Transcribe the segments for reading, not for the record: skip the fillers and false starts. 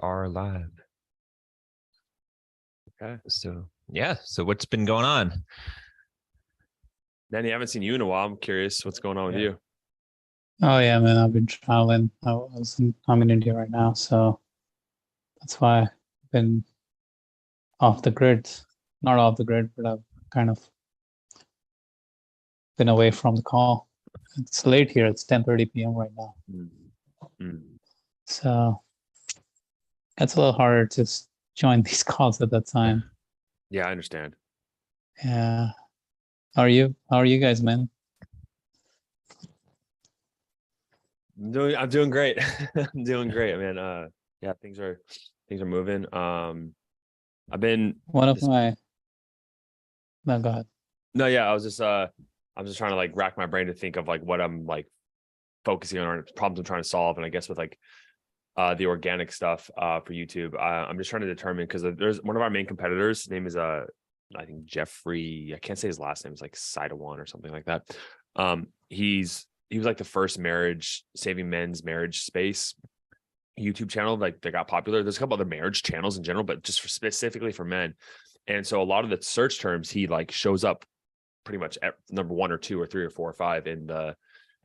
are live. Okay. So yeah. So what's been going on? Danny, I haven't seen you in a while. I'm curious what's going on with you. Oh yeah, man, I've been traveling. I'm in India right now, so that's why I've been off the grid. Not off the grid, but I've kind of been away from the call. It's late here. It's 10:30 p.m. right now. So it's a little harder to join these calls at that time. Yeah, I understand. Yeah. How are you guys, man? I'm doing great. I'm doing great, man. Yeah, things are moving. I've been One of my No, go ahead. No, yeah, I'm just trying to like rack my brain to think of like what I'm like focusing on or problems I'm trying to solve. And I guess with like the organic stuff for YouTube, I'm just trying to determine, because there's one of our main competitors. His name is I think Jeffrey. I can't say his last name. It's like Sidawan or something like that. He was like the first saving men's marriage space YouTube channel like that got popular. There's a couple other marriage channels in general, but just specifically for men. And so a lot of the search terms, he like shows up pretty much at number 1 or 2 or 3 or 4 or 5 in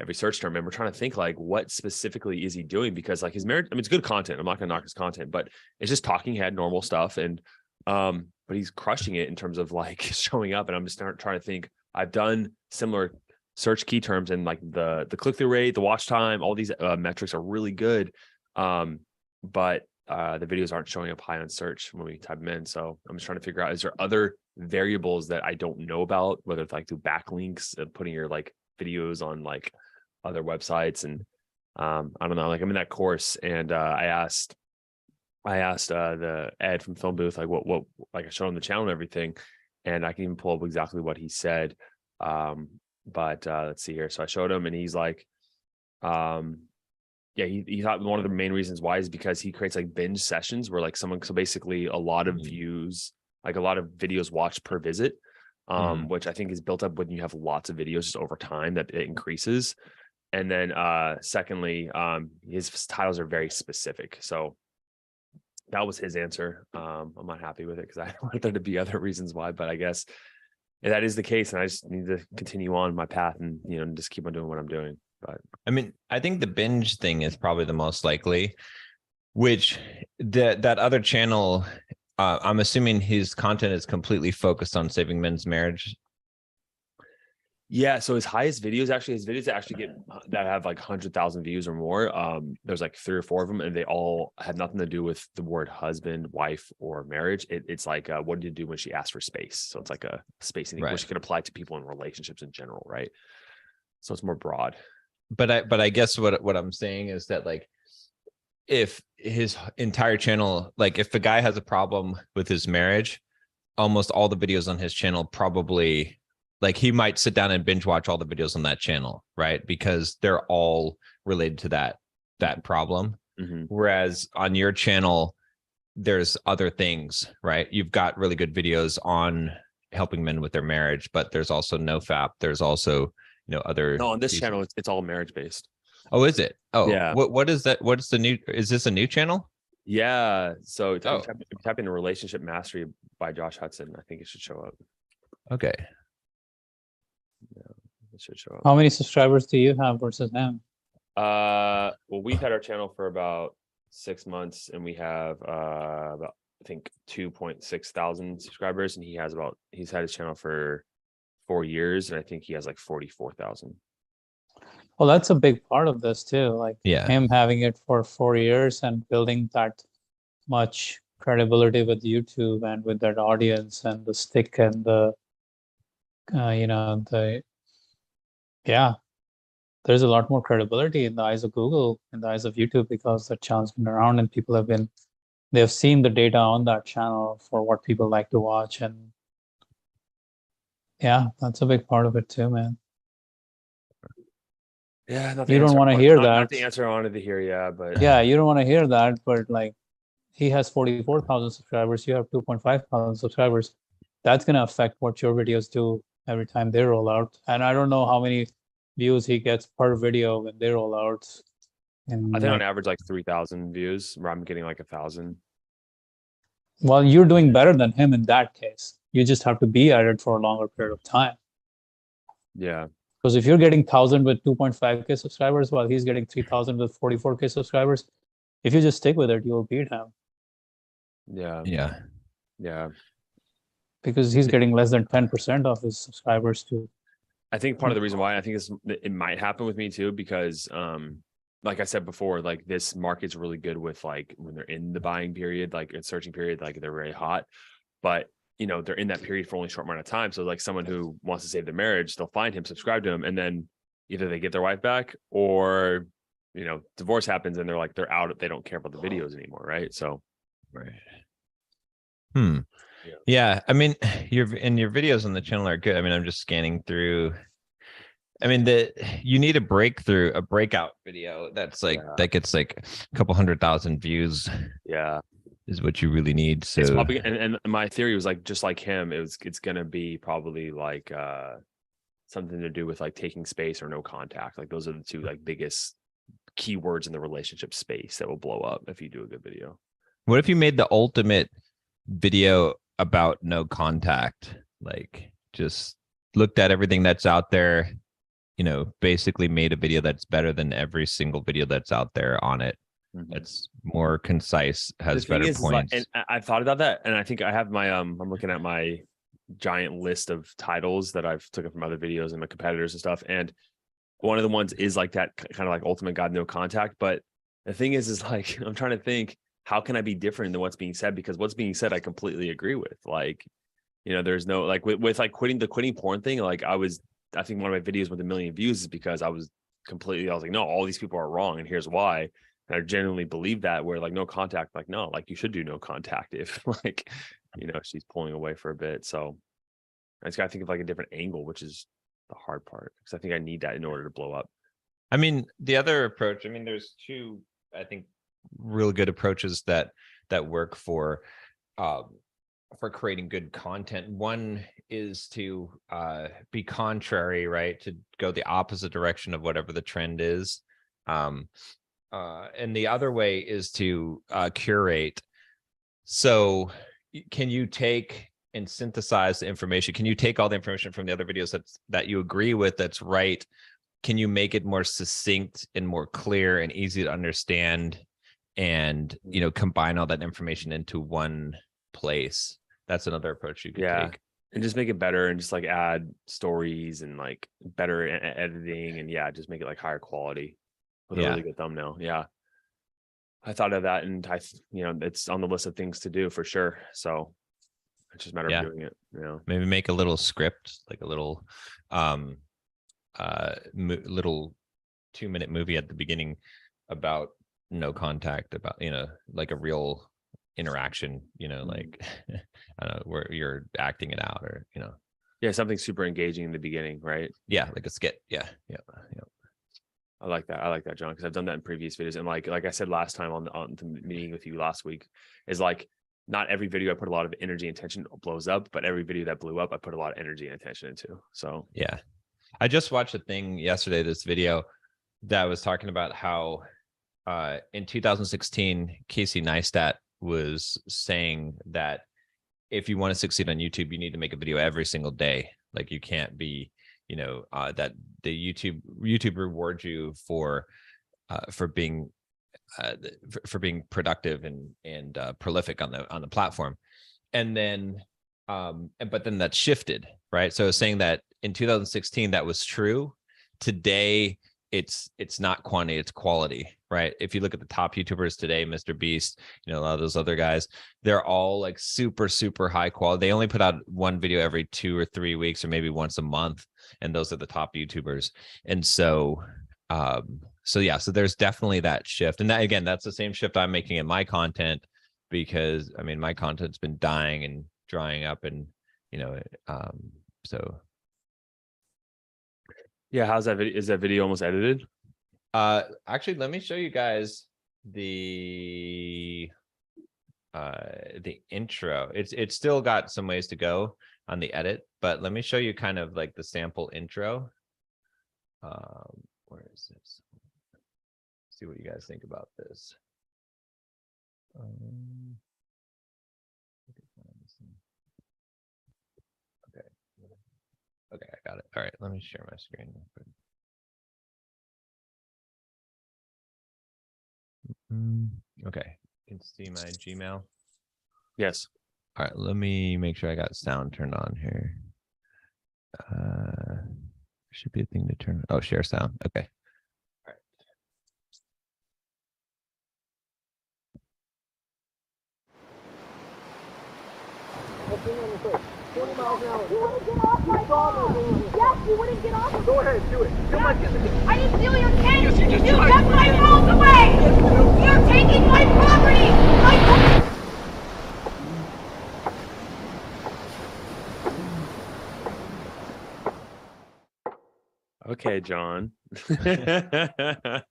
every search term. And we're trying to think like, what specifically is he doing? Because like his marriage, I mean, it's good content. I'm not gonna knock his content, but it's just talking head, normal stuff. And but he's crushing it in terms of like showing up. And I'm just trying to think, I've done similar search key terms, and like the click-through rate, the watch time, all these metrics are really good. But the videos aren't showing up high on search when we type them in. So I'm just trying to figure out, is there other variables that I don't know about, whether it's like through backlinks, putting your like videos on like other websites. And I don't know, like I'm in that course, and I asked the Ed from Film Booth, like what like I showed him the channel and everything, and I can even pull up exactly what he said. But let's see here. So I showed him, and he's like, yeah, he thought one of the main reasons why is because he creates like binge sessions where like so basically a lot of views, like a lot of videos watched per visit, which I think is built up when you have lots of videos just over time, that it increases. And then secondly, his titles are very specific. So that was his answer. I'm not happy with it because I want there to be other reasons why, but I guess that is the case, and I just need to continue on my path and just keep on doing what I'm doing. But I mean, I think the binge thing is probably the most likely, which that other channel, I'm assuming his content is completely focused on saving men's marriage. Yeah, so his videos actually get that have like 100,000 views or more. There's like 3 or 4 of them, and they all have nothing to do with the word husband, wife, or marriage. It's like what did you do when she asked for space? So it's like a spacing thing, which can apply to people in relationships in general, right? So it's more broad. But I guess what I'm saying is that like, if his entire channel, like if the guy has a problem with his marriage, almost all the videos on his channel probably, like he might sit down and binge watch all the videos on that channel, right? Because they're all related to that problem. Whereas on your channel, there's other things, right? You've got really good videos on helping men with their marriage, but there's also NoFap. There's also other. No, on this channel, it's all marriage based. Oh, is it? Oh, yeah. What is that? What's the new? Is this a new channel? Yeah. So if you type in Relationship Mastery by Josh Hudson, I think it should show up. Okay. Yeah, it should show up. How many subscribers do you have versus him? Well, we've had our channel for about 6 months, and we have about I think 2.6 thousand subscribers, and he's had his channel for 4 years, and I think he has like 44,000. Well, that's a big part of this too. Like him having it for 4 years and building that much credibility with YouTube and with that audience and the stick and the there's a lot more credibility in the eyes of Google, in the eyes of YouTube, because that channel's been around and people they've seen the data on that channel for what people like to watch. And yeah, that's a big part of it too, man. Yeah, you don't want to hear that. Not the answer I wanted to hear, yeah, but yeah, you don't want to hear that, but like he has 44,000 subscribers, you have 2.5 thousand subscribers. That's going to affect what your videos do every time they roll out. And I don't know how many views he gets per video when they roll out. And I think on average like 3,000 views, where I'm getting like 1,000. well, you're doing better than him in that case. You just have to be at it for a longer period of time. Yeah. Because if you're getting 1,000 with 2.5K subscribers, while he's getting 3,000 with 44K subscribers, if you just stick with it, you'll beat him. Yeah. Yeah. Yeah. Because he's getting less than 10% of his subscribers too. I think part of the reason why I think it might happen with me too, because like I said before, like this market's really good with like when they're in the buying period, like in searching period, like they're very hot, but you know, they're in that period for only a short amount of time. So like someone who wants to save their marriage, they'll find him, subscribe to him, and then either they get their wife back or, you know, divorce happens and they're like, they're out, they don't care about the videos anymore. Right. So. Right. Yeah. I mean, your videos on the channel are good. I mean, I'm just scanning through. I mean, you need a breakout video that's like that gets like a couple 100,000 views. Yeah. Is what you really need. So it's probably, and my theory was like, just like him, it's gonna be probably like something to do with like taking space or no contact. Like those are the two like biggest keywords in the relationship space that will blow up if you do a good video. What if you made the ultimate video about no contact? Like just looked at everything that's out there, you know, basically made a video that's better than every single video that's out there on it. That's more concise, has better points. And I've thought about that, and I think I have my I'm looking at my giant list of titles that I've taken from other videos and my competitors and stuff, and one of the ones is like that kind of like ultimate God no contact. But the thing is like I'm trying to think, how can I be different than what's being said? Because what's being said I completely agree with. Like, you know, there's no like with like quitting porn thing. Like I think one of my videos with 1 million views is because I was like, no, all these people are wrong, and here's why. And I genuinely believe that, where like no contact, like, no, like you should do no contact if like, you know, she's pulling away for a bit. So I just got to think of like a different angle, which is the hard part, because I think I need that in order to blow up. I mean, the other approach, I mean, there's two, I think, really good approaches that work for creating good content. One is to be contrary, right? To go the opposite direction of whatever the trend is. And the other way is to curate. So can you take and synthesize the information? Can you take all the information from the other videos that you agree with, that's right? Can you make it more succinct and more clear and easy to understand, and, you know, combine all that information into one place? That's another approach you could take. And just make it better, and just like add stories and like better editing, and just make it like higher quality with a really good thumbnail. Yeah. I thought of that, and you know, it's on the list of things to do for sure. So it's just a matter of doing it. You know, maybe make a little script, like a little little 2-minute movie at the beginning about no contact, about, you know, like a real interaction, you know, like I don't know, where you're acting it out, or, you know, something super engaging in the beginning, right? Like a skit. Yeah. I like that, John, because I've done that in previous videos. And like I said last time on the meeting with you last week, is like, not every video I put a lot of energy and attention blows up, but every video that blew up, I put a lot of energy and attention into. So yeah. I just watched a thing yesterday, this video that was talking about how in 2016, Casey Neistat was saying that if you want to succeed on YouTube, you need to make a video every single day. Like, you can't be, you know, that the YouTube rewards you for being productive and prolific on the platform. And then but then that shifted, right? So saying that in 2016 that was true. Today it's not quantity, it's quality, right? If you look at the top YouTubers today, Mr. Beast, you know, a lot of those other guys, they're all like super high quality. They only put out one video every 2 or 3 weeks, or maybe once a month, and those are the top YouTubers. And so so there's definitely that shift. And that, again, that's the same shift I'm making in my content, because I mean, my content's been dying and drying up, and, you know, so yeah. How's that video? Is that video almost edited? Actually, let me show you guys the intro. It's still got some ways to go on the edit, but let me show you kind of like the sample intro. Where is this? see what you guys think about this. Okay. Okay, I got it. All right, let me share my screen real quick. Okay, you can see my Gmail. Yes. All right, let me make sure I got sound turned on here. Should be a thing to turn. Oh, share sound. Okay. All right. You wouldn't get off my phone. Yes, you wouldn't get off. Go ahead, do it. I didn't steal your cane. Yes, you took my phones away. You're taking my property. Okay, John. Yeah.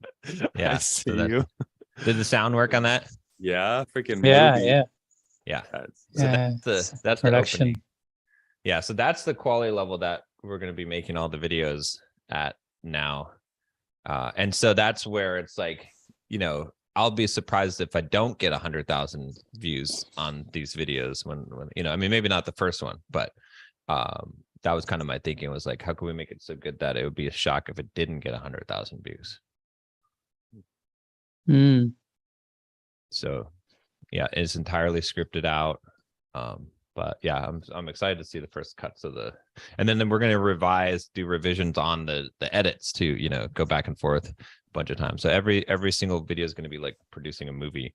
I see you. Did the sound work on that? Yeah, freaking Yeah, movie. yeah. Yeah. Yeah, So that's the production. opening. Yeah, so that's the quality level that we're going to be making all the videos at now. And so that's where it's like, you know, I'll be surprised if I don't get 100,000 views on these videos when, you know, I mean, maybe not the first one, but that was kind of my thinking, was like, how can we make it so good that it would be a shock if it didn't get 100,000 views? So yeah, it's entirely scripted out. But yeah, I'm excited to see the first cuts of the, and then we're going to do revisions on the edits to, you know, go back and forth a bunch of times. So every single video is going to be like producing a movie.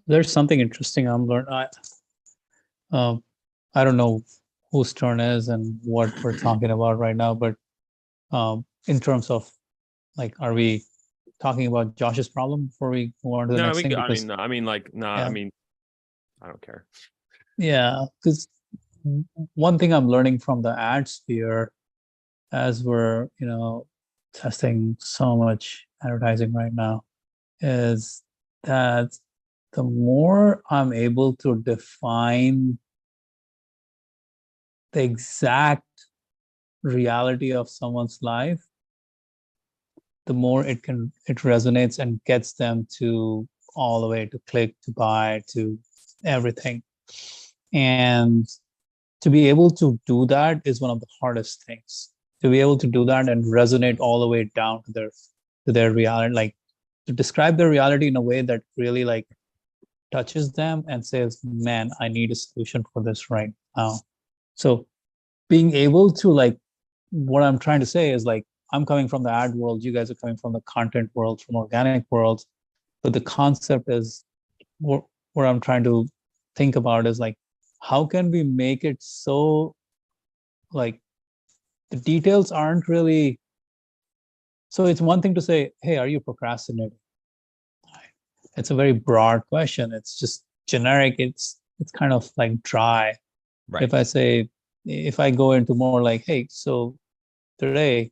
There's something interesting I'm learning. I don't know whose turn is and what we're talking about right now, but in terms of like, are we talking about Josh's problem before we move on to the next thing? Because, I mean, I don't care. yeah, because one thing I'm learning from the ad sphere, as we're, you know, testing so much advertising right now, is that the more I'm able to define the exact reality of someone's life, the more it resonates and gets them to all the way to click, to buy, to everything. And to be able to do that is one of the hardest things. To be able to do that and resonate all the way down to their reality, like to describe their reality in a way that really like touches them and says, man, I need a solution for this right now. So being able to, like, what I'm trying to say is, like, I'm coming from the ad world, you guys are coming from the content world, from organic world, but the concept is what I'm trying to think about is like, how can we make it so, like, the details aren't really, so it's one thing to say, hey, are you procrastinating? It's a very broad question. It's just generic. It's kind of like dry. Right. If I go into more like, hey, so today,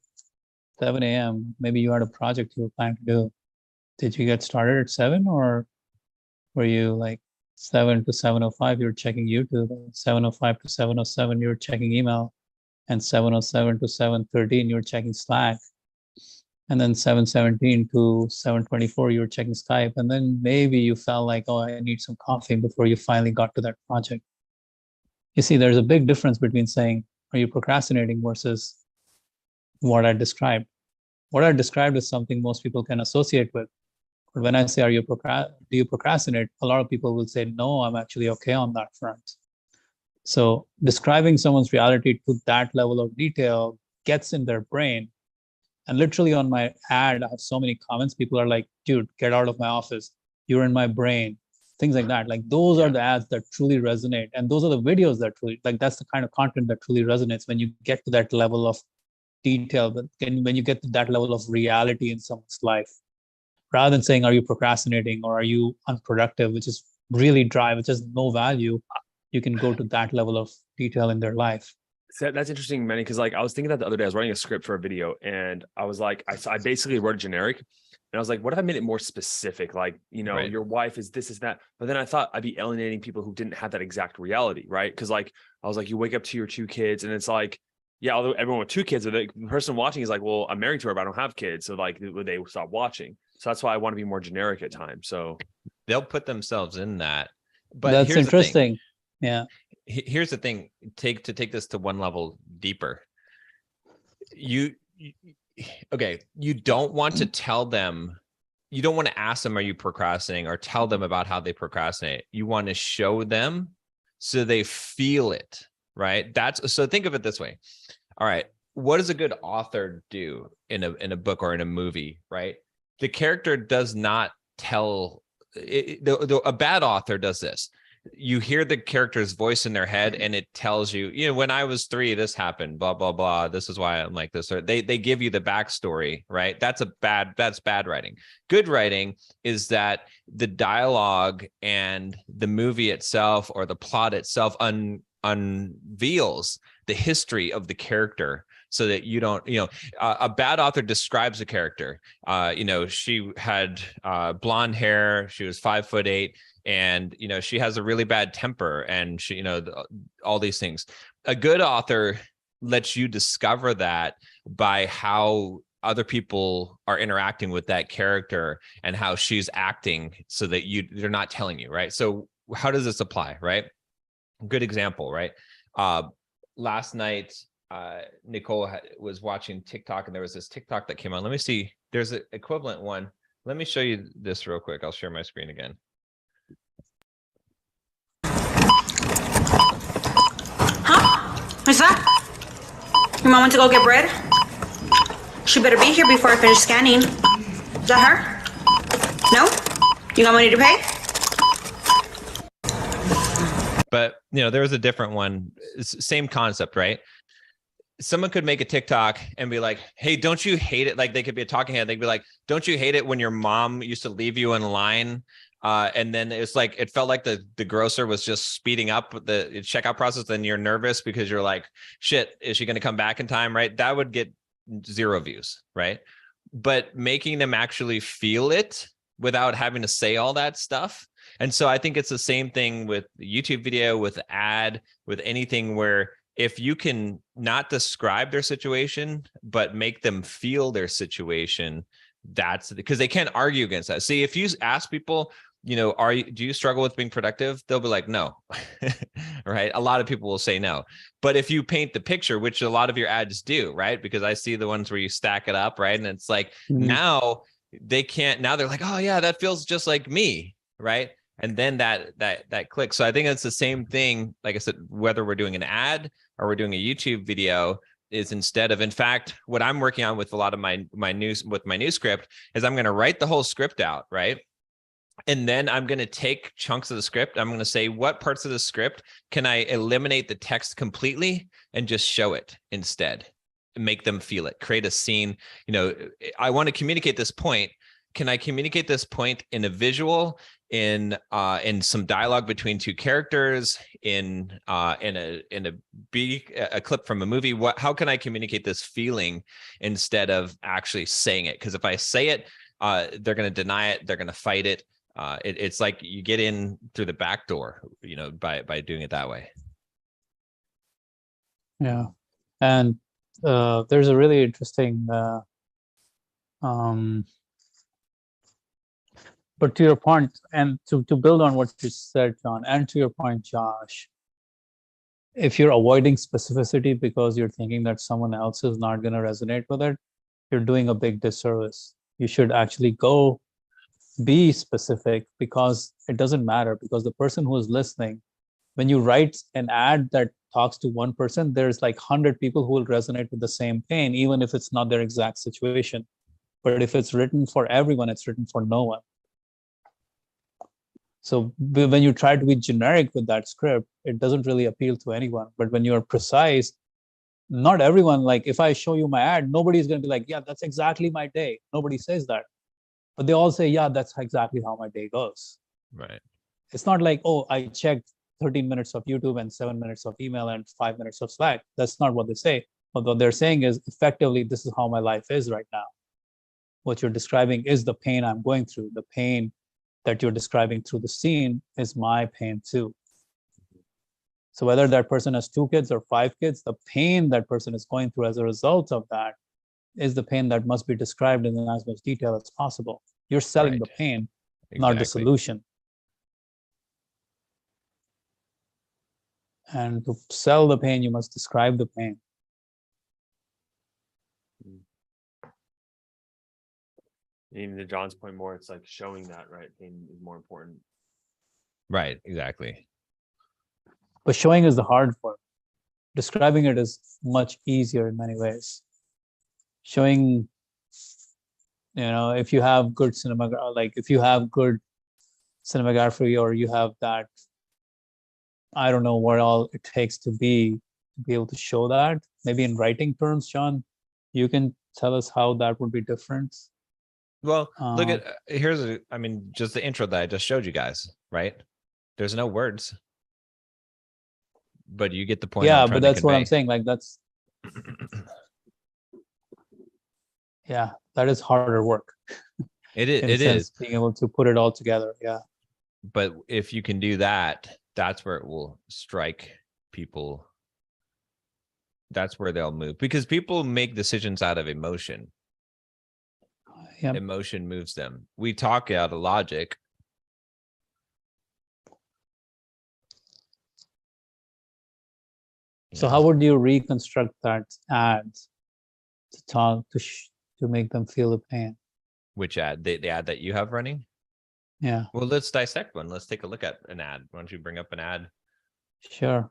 7 a.m., maybe you had a project you were planning to do. Did you get started at 7, or were you like 7 to 7:05, you were checking YouTube, 7:05 to 7:07, you were checking email, and 7:07 to 7:13, you were checking Slack. And then 7:17 to 7:24, you were checking Skype. And then maybe you felt like, oh, I need some coffee before you finally got to that project. You see, there's a big difference between saying, are you procrastinating versus what I described. What I described is something most people can associate with. But when I say, do you procrastinate? A lot of people will say, no, I'm actually okay on that front. So describing someone's reality to that level of detail gets in their brain. And literally on my ad, I have so many comments. People are like, dude, get out of my office. You're in my brain. Things like that. Like those are the ads that truly resonate. And those are the videos that truly, like that's the kind of content that truly resonates when you get to that level of detail, but when you get to that level of reality in someone's life, rather than saying, are you procrastinating or are you unproductive, which is really dry, which has no value, you can go to that level of detail in their life. So that's interesting, Manny, because like I was thinking that the other day, I was writing a script for a video and I was like, I basically wrote a generic and I was like, what if I made it more specific? Like, you know, your wife is this, is that. But then I thought I'd be alienating people who didn't have that exact reality, right? Because like, I was like, you wake up to your 2 kids and it's like, Yeah, although everyone with 2 kids, the person watching is like, well, I'm married to her, but I don't have kids. So like, would they stop watching? So that's why I want to be more generic at times. So they'll put themselves in that. But that's here's interesting. The thing. Yeah. Here's the thing. Take this to one level deeper. Okay, you don't want to tell them. You don't want to ask them, are you procrastinating, or tell them about how they procrastinate. You want to show them so they feel it, right? So think of it this way. All right, what does a good author do in a book or in a movie, right? The character does not tell a bad author does this. You hear the character's voice in their head and it tells you, when I was 3, this happened, blah, blah, blah. This is why I'm like this. Or they give you the backstory, right? That's bad writing. Good writing is that the dialogue and the movie itself or the plot itself unveils the history of the character, so that you don't, a bad author describes a character. She had blonde hair, she was 5'8", and she has a really bad temper, and she, all these things. A good author lets you discover that by how other people are interacting with that character and how she's acting, so that they're not telling you, right? So how does this apply, right? Good example, right? Last night, Nicole was watching TikTok, and there was this TikTok that came on. Let me see. There's an equivalent one. Let me show you this real quick. I'll share my screen again. Huh? What's that? Your mom went to go get bread? She better be here before I finish scanning. Is that her? No? You got money to pay? But, there was a different one. Same concept, right? Someone could make a TikTok and be like, hey, don't you hate it? Like, they could be a talking head. They'd be like, don't you hate it when your mom used to leave you in line? And then it's like, it felt like the grocer was just speeding up the checkout process. Then you're nervous because you're like, shit, is she going to come back in time? Right. That would get 0 views. Right. But making them actually feel it without having to say all that stuff. And so I think it's the same thing with YouTube video, with ad, with anything, where if you can not describe their situation, but make them feel their situation, that's because they can't argue against that. See, if you ask people, do you struggle with being productive? They'll be like, no, right? A lot of people will say no. But if you paint the picture, which a lot of your ads do, right? Because I see the ones where you stack it up, right? And it's like, now they can't, now they're like, oh yeah, that feels just like me, right? And then that clicks. So I think it's the same thing. Like I said, whether we're doing an ad or we're doing a YouTube video, is in fact, what I'm working on with a lot of my new script is I'm going to write the whole script out, right? And then I'm going to take chunks of the script. I'm going to say, what parts of the script can I eliminate the text completely and just show it instead, make them feel it, create a scene. I want to communicate this point. Can I communicate this point in a visual, in some dialogue between 2 characters, in a clip from a movie? How can I communicate this feeling instead of actually saying it? Because if I say it, they're going to deny it. They're going to fight it. It's like you get in through the back door, by doing it that way. Yeah, and there's a really interesting. But to your point, and to build on what you said, John, and to your point, Josh, if you're avoiding specificity because you're thinking that someone else is not going to resonate with it, you're doing a big disservice. You should actually go be specific, because it doesn't matter, because the person who is listening, when you write an ad that talks to one person, there's like 100 people who will resonate with the same pain, even if it's not their exact situation. But if it's written for everyone, it's written for no one. So when you try to be generic with that script, it doesn't really appeal to anyone. But when you're precise, not everyone, like if I show you my ad, nobody's going to be like, yeah, that's exactly my day. Nobody says that. But they all say, yeah, that's exactly how my day goes. Right. It's not like, oh, I checked 13 minutes of YouTube and 7 minutes of email and 5 minutes of Slack. That's not what they say. But what they're saying is, effectively, this is how my life is right now. What you're describing is the pain I'm going through. The pain that you're describing through the scene is my pain too. So whether that person has 2 kids or 5 kids, the pain that person is going through as a result of that is the pain that must be described in as much detail as possible. You're selling the Right. pain, not the Exactly. solution. And to sell the pain, you must describe the pain. Even to John's point more, it's like showing that, right? Pain is more important. Right. Exactly. But showing is the hard part. Describing it is much easier in many ways. Showing, if you have good if you have good cinematography, or you have that, I don't know what all it takes to be able to show that. Maybe in writing terms, John, you can tell us how that would be different. Well, look at just the intro that I just showed you guys, right? There's no words, but you get the point. Yeah, but that's what I'm saying. Like that's, yeah, that is harder work. It is. In a It sense, is. being able to put it all together. Yeah. But if you can do that, that's where it will strike people. That's where they'll move, because people make decisions out of emotion. Yep. Emotion moves them. We talk out of logic. So how would you reconstruct that ad to talk to make them feel the pain? Which ad? The ad that you have running? Yeah. Well, let's dissect one. Let's take a look at an ad. Why don't you bring up an ad? Sure.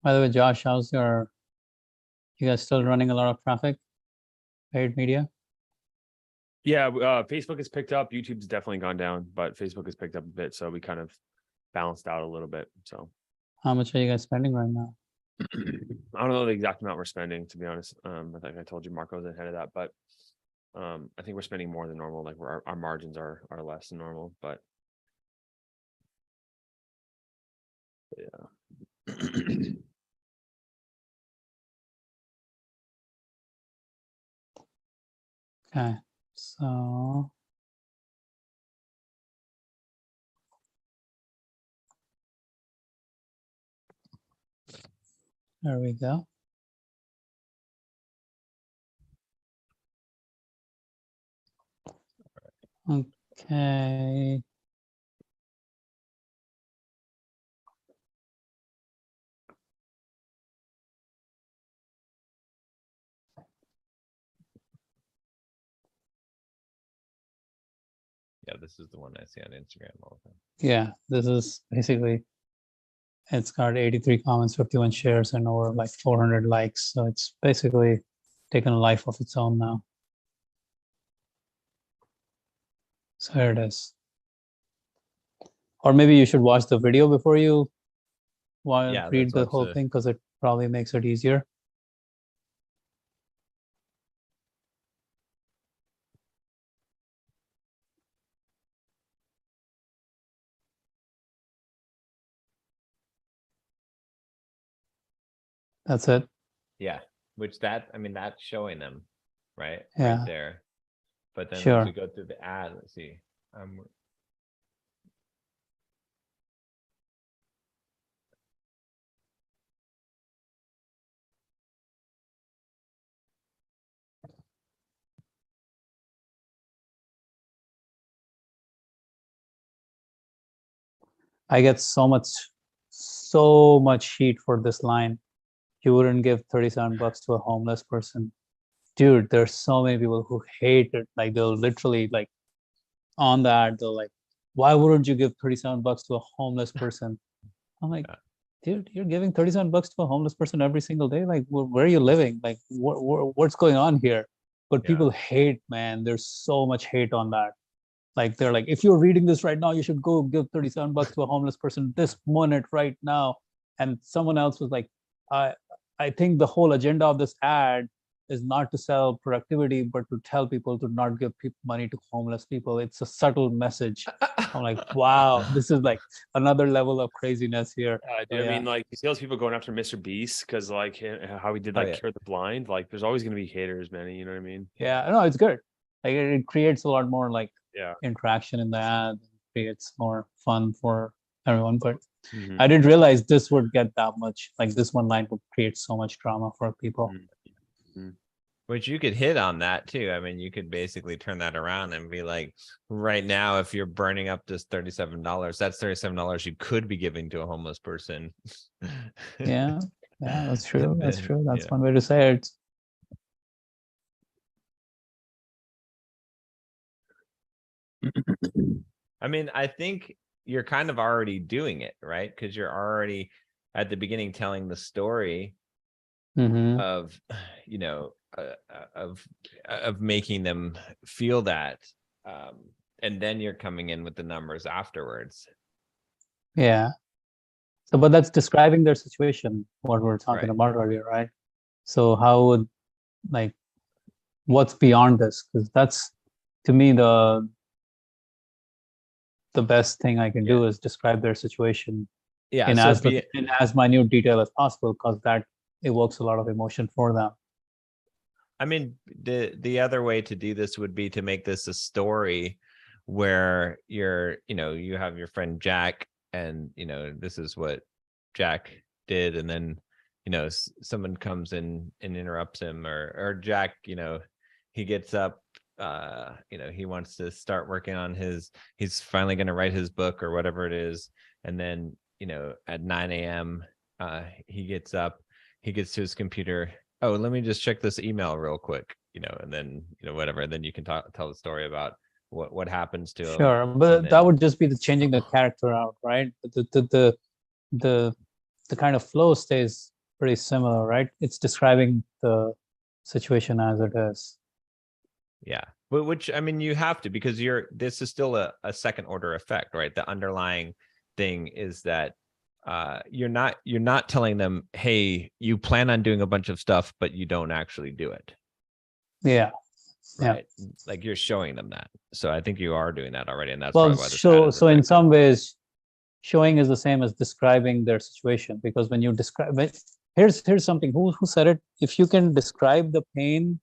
By the way, Josh, you guys still running a lot of traffic? Paid media? Yeah, Facebook has picked up. YouTube's definitely gone down, but Facebook has picked up a bit, so we kind of balanced out a little bit. So How much are you guys spending right now? I don't know the exact amount we're spending, to be honest. I think I told you Marco's ahead of that, but I think we're spending more than normal. Like our margins are less than normal, but yeah. Okay, so there we go. Okay. Yeah, this is the one I see on Instagram all the time. Yeah, this is basically, it's got 83 comments, 51 shares, and over like 400 likes. So it's basically taken a life of its own now. So here it is. Or maybe you should watch the video before you read the whole thing, because it probably makes it easier. That's it. Yeah, that's showing them, right? Yeah. Right there. But then Sure. once we go through the ad, let's see. I get so much heat for this line. You wouldn't give 37 bucks to a homeless person. Dude, there's so many people who hate it. Like they'll literally like on that, they'll like, why wouldn't you give 37 bucks to a homeless person? I'm like, dude, you're giving 37 bucks to a homeless person every single day. Like, where are you living? Like, what's going on here? But people hate, man. There's so much hate on that. Like, they're like, if you're reading this right now, you should go give 37 bucks to a homeless person this minute right now. And someone else was like, I think the whole agenda of this ad is not to sell productivity, but to tell people to not give money to homeless people. It's a subtle message. I'm like, wow, this is like another level of craziness here. I mean, like, you see those people going after Mr. Beast because like how he did like Cure the Blind. Like, there's always going to be haters, man. You know what I mean? Yeah, no, it's good. Like it creates a lot more like Yeah. interaction in the ad, creates more fun for everyone. But Mhm. I didn't realize this would get that much. Like this one line would create so much drama for people. Which you could hit on that too. I mean, you could basically turn that around and be like, right now, if you're burning up this $37, that's $37 you could be giving to a homeless person. Yeah, that's true. That's true. That's Yeah. one way to say it. I mean, I think you're kind of already doing it, right? Because you're already at the beginning telling the story of, you know, of making them feel that, and then you're coming in with the numbers afterwards. Yeah. So, but that's describing their situation, what we were talking Right. about earlier, right? So how would, like, what's beyond this? Because that's, to me, the best thing I can do is describe their situation Yeah. in So in as minute detail as possible, because that evokes a lot of emotion for them. I mean, the other way to do this would be to make this a story where you're, you know, you have your friend Jack, and, you know, this is what Jack did, and then, you know, someone comes in and interrupts him, or Jack, you know, he gets up, you know, he wants to start working on he's finally going to write his book or whatever it is, and then, you know, at 9 a.m. He gets up, he gets to his computer. Oh, let me just check this email real quick, you know, and then, you know, whatever. And then you can tell the story about what happens to him. Sure, but that would just be the changing the character out, right? The kind of flow stays pretty similar, right? It's describing the situation as it is. Yeah, but which, I mean, you have to, because this is still a second order effect, right? The underlying thing is that you're not telling them, hey, you plan on doing a bunch of stuff, but you don't actually do it. Yeah. Right. Yeah. Like you're showing them that. So I think you are doing that already. And that's well, probably why so in some ways, showing is the same as describing their situation, because when you describe it, here's something, who said it? If you can describe the pain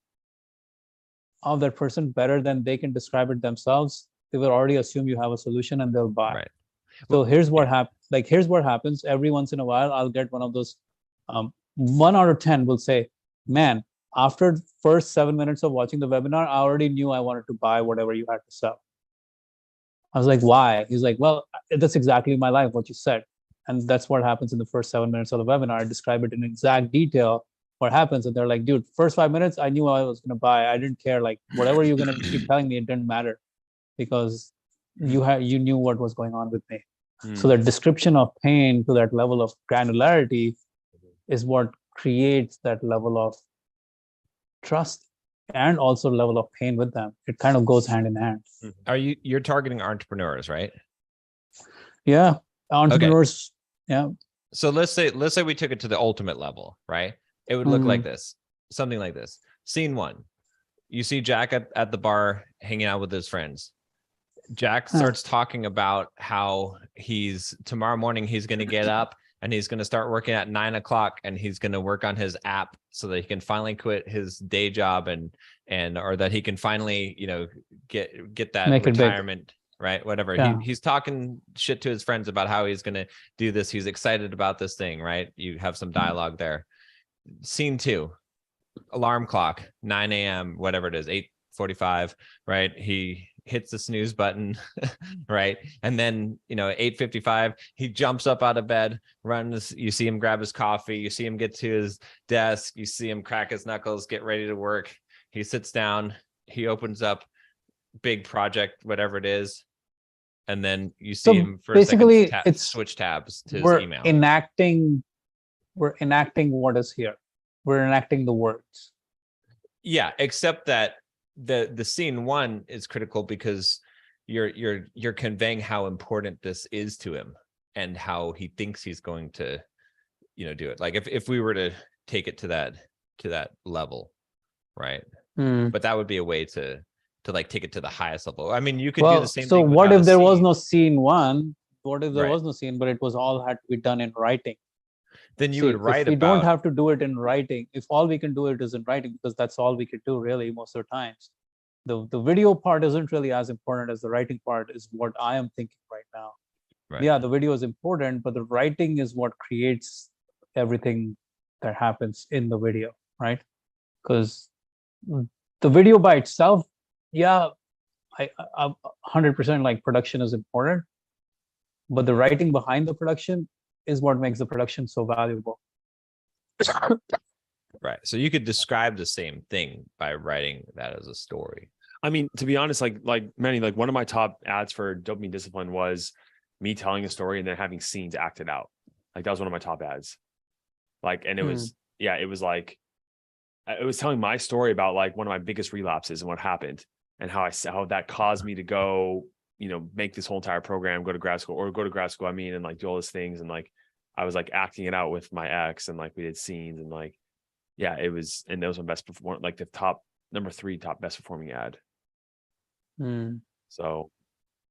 of that person better than they can describe it themselves, they will already assume you have a solution and they'll buy. Right. So here's what happens. Like, here's what happens every once in a while. I'll get one of those. 1 out of 10 will say, "Man, after the first 7 minutes of watching the webinar, I already knew I wanted to buy whatever you had to sell." I was like, "Why?" He's like, "Well, that's exactly my life, what you said." And that's what happens in the first 7 minutes of the webinar. I describe it in exact detail what happens. And they're like, "Dude, first 5 minutes, I knew I was going to buy. I didn't care. Like, whatever you're going to keep telling me, it didn't matter, because you knew what was going on with me." So that description of pain to that level of granularity is what creates that level of trust and also level of pain with them. It kind of goes hand in hand. You're targeting entrepreneurs, right? Yeah. Entrepreneurs. Okay. Yeah. So let's say we took it to the ultimate level, right? It would look like this, something like this. Scene 1, you see Jack at the bar hanging out with his friends. Jack starts talking about how tomorrow morning he's going to get up and he's going to start working at 9 o'clock, and he's going to work on his app so that he can finally quit his day job or that he can finally, you know, get that retirement, right? Whatever. Yeah. He's talking shit to his friends about how he's going to do this. He's excited about this thing, right? You have some dialogue there. Scene 2, alarm clock, 9 a.m., whatever it is, 8:45, right? He hits the snooze button, right? And then, you know, 8:55, he jumps up out of bed, runs, you see him grab his coffee, you see him get to his desk, you see him crack his knuckles, get ready to work. He sits down, he opens up big project, whatever it is, and then you see him for basically a second switch tabs to his email. We're enacting what is here. We're enacting the words. Yeah, except that the scene 1 is critical because you're conveying how important this is to him and how he thinks he's going to, you know, do it. Like if we were to take it to that level, right? Hmm. But that would be a way to like take it to the highest level. I mean, you could do Well, the same so thing. what without if a there was scene. no scene one? What if there Right. was no scene, but it was all had to be done in writing? Then you See, would write if we don't about have to do it in writing, if all we can do it is in writing, because that's all we could do really most of the times. The video part isn't really as important as the writing part is what I am thinking right now. right. Yeah, the video is important, but the writing is what creates everything that happens in the video, right? Because the video by itself, yeah, I 100% like production is important, but the writing behind the production is what makes the production so valuable. Right. So you could describe the same thing by writing that as a story. I mean, to be honest, like Manny, like one of my top ads for Dopamine Discipline was me telling a story and then having scenes acted out. Like that was one of my top ads. Like, and it was, yeah, it was like, it was telling my story about like one of my biggest relapses and what happened and how that caused me to go, you know, make this whole entire program, go to grad school, I mean, and like do all those things. And like, I was like acting it out with my ex and like we did scenes and like, yeah, it was, and that was my best perform, like the number 3 top best performing ad. So,